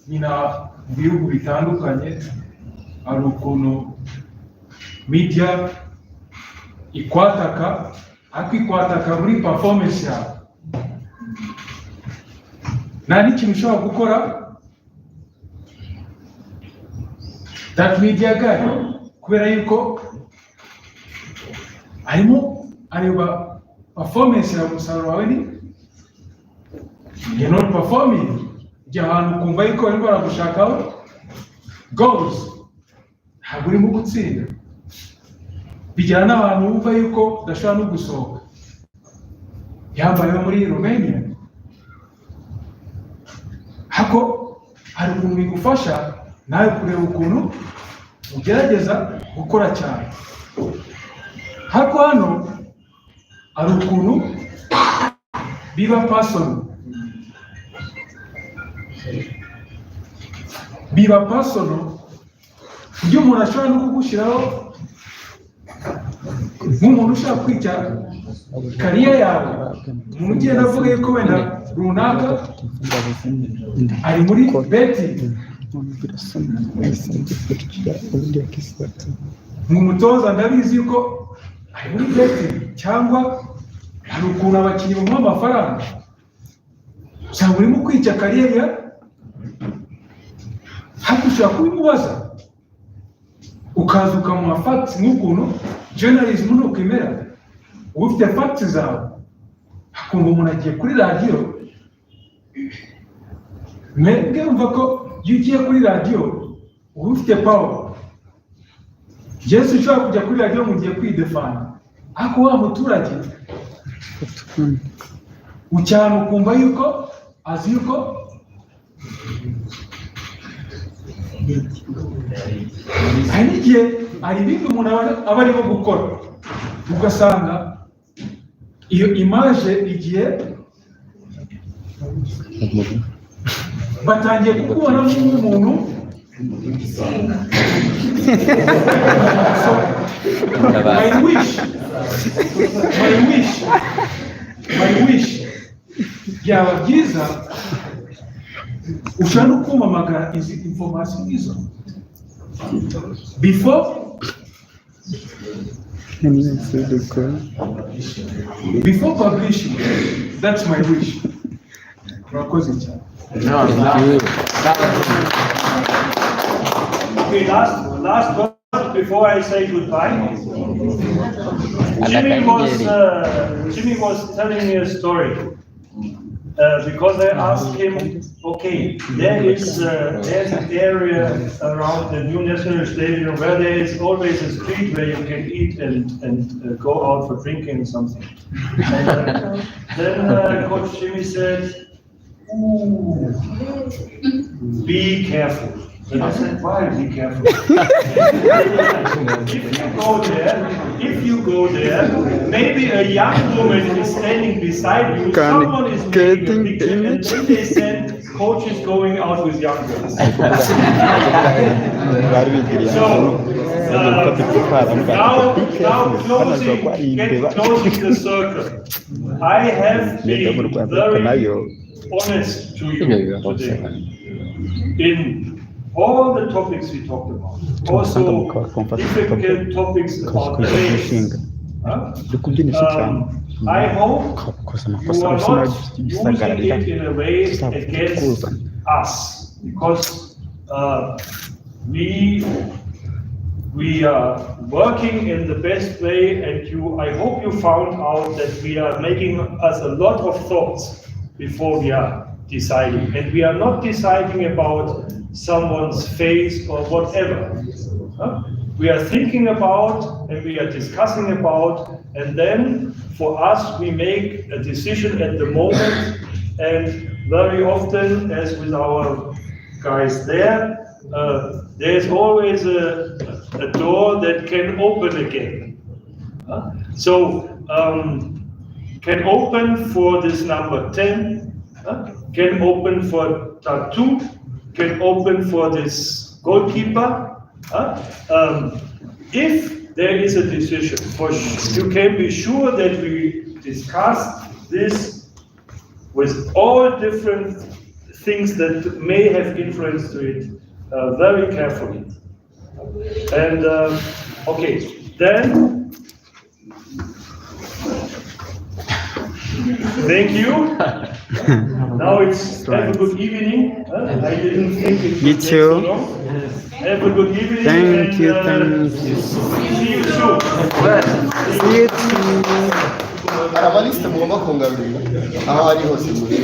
nyina mu bihugu bitandukanye, ari ukuntu media ikwataka muri performance yawe. Nta n'ikintu ushobora gukora that media guy, kubera yuko arimo areba performance ya umusaruro wawe, you're not performing. ujya ahantu ukumva yuko barimo baragushakaho goals, ntabwo urimo gutsinda. Bigera n'abantu wumva yuko udashobora no gusohoka. Yambaye muri Romania, hako hari ukuntu bigufasha nawe kureba ukuntu ugerageza gukora cyane. Hako hano hari ukuntu biba personal, iyo umuntu ashobora no kugushyiraho nk'umuntu ushaka kwica kariya yawe, umuntu ugenda avuga yuko wenda runaka ari muri beti, nk'umutoza ndabizi yuko ari muri beti, cyangwa hari ukuntu abakinnyi bamuha amafaranga, usanga urimo kwica kariyeri, hako ushobora kubimubaza ukaza ukamuha facts, nk'ukuntu journalism nuko imera. Uba ufite facts zawe, hakumva umuntu agiye kuri radiyo, mwebwe mva ko iyo ugiye kuri radiyo uba ufite power. Yesu ushobora kujya kuri radiyo mugiye kwidefana, ariko wa muturage ucyana ukumva yuko azi yuko hari n'igihe hari ibindi umuntu aba arimo gukora, ugasanga iyo image igihe batangiye kukubona nk'umuntu my wish byaba byiza ushobora no kumamagara izi information izo before publishing. That's my wish. Okay, last word before I say goodbye. Jimmy was telling me a story. Because I asked him, okay, there's an area around the new national stadium where there is always a street where you can eat and go out for drinking something. And then Coach Jimmy said, ooh, be careful. And I said, why be careful? If you go there, maybe a young woman is standing beside you, someone is making a picture, and then they said, coach is going out with young girls. So, now closing the circle. I have been very honest to you today. In all the topics we talked about, also difficult topics about the race. I hope you are not using it in a way against us, because we are working in the best way, and I hope you found out that we are making us a lot of thoughts before we are deciding, and we are not deciding about someone's face or whatever. We are thinking about and we are discussing about, and then for us we make a decision at the moment, and very often, as with our guys there's always a door that can open again. So can open for this number 10, can open for tattoo, can open for this goalkeeper. If there is a decision, you can be sure that we discuss this with all different things that may have influence to it very carefully. And okay, then thank you. Now it's have a good evening. I didn't think it would take so long. Have a good evening. Thank you. See you soon. See you soon. Abalista mugomba kungarurira aho ari hose muri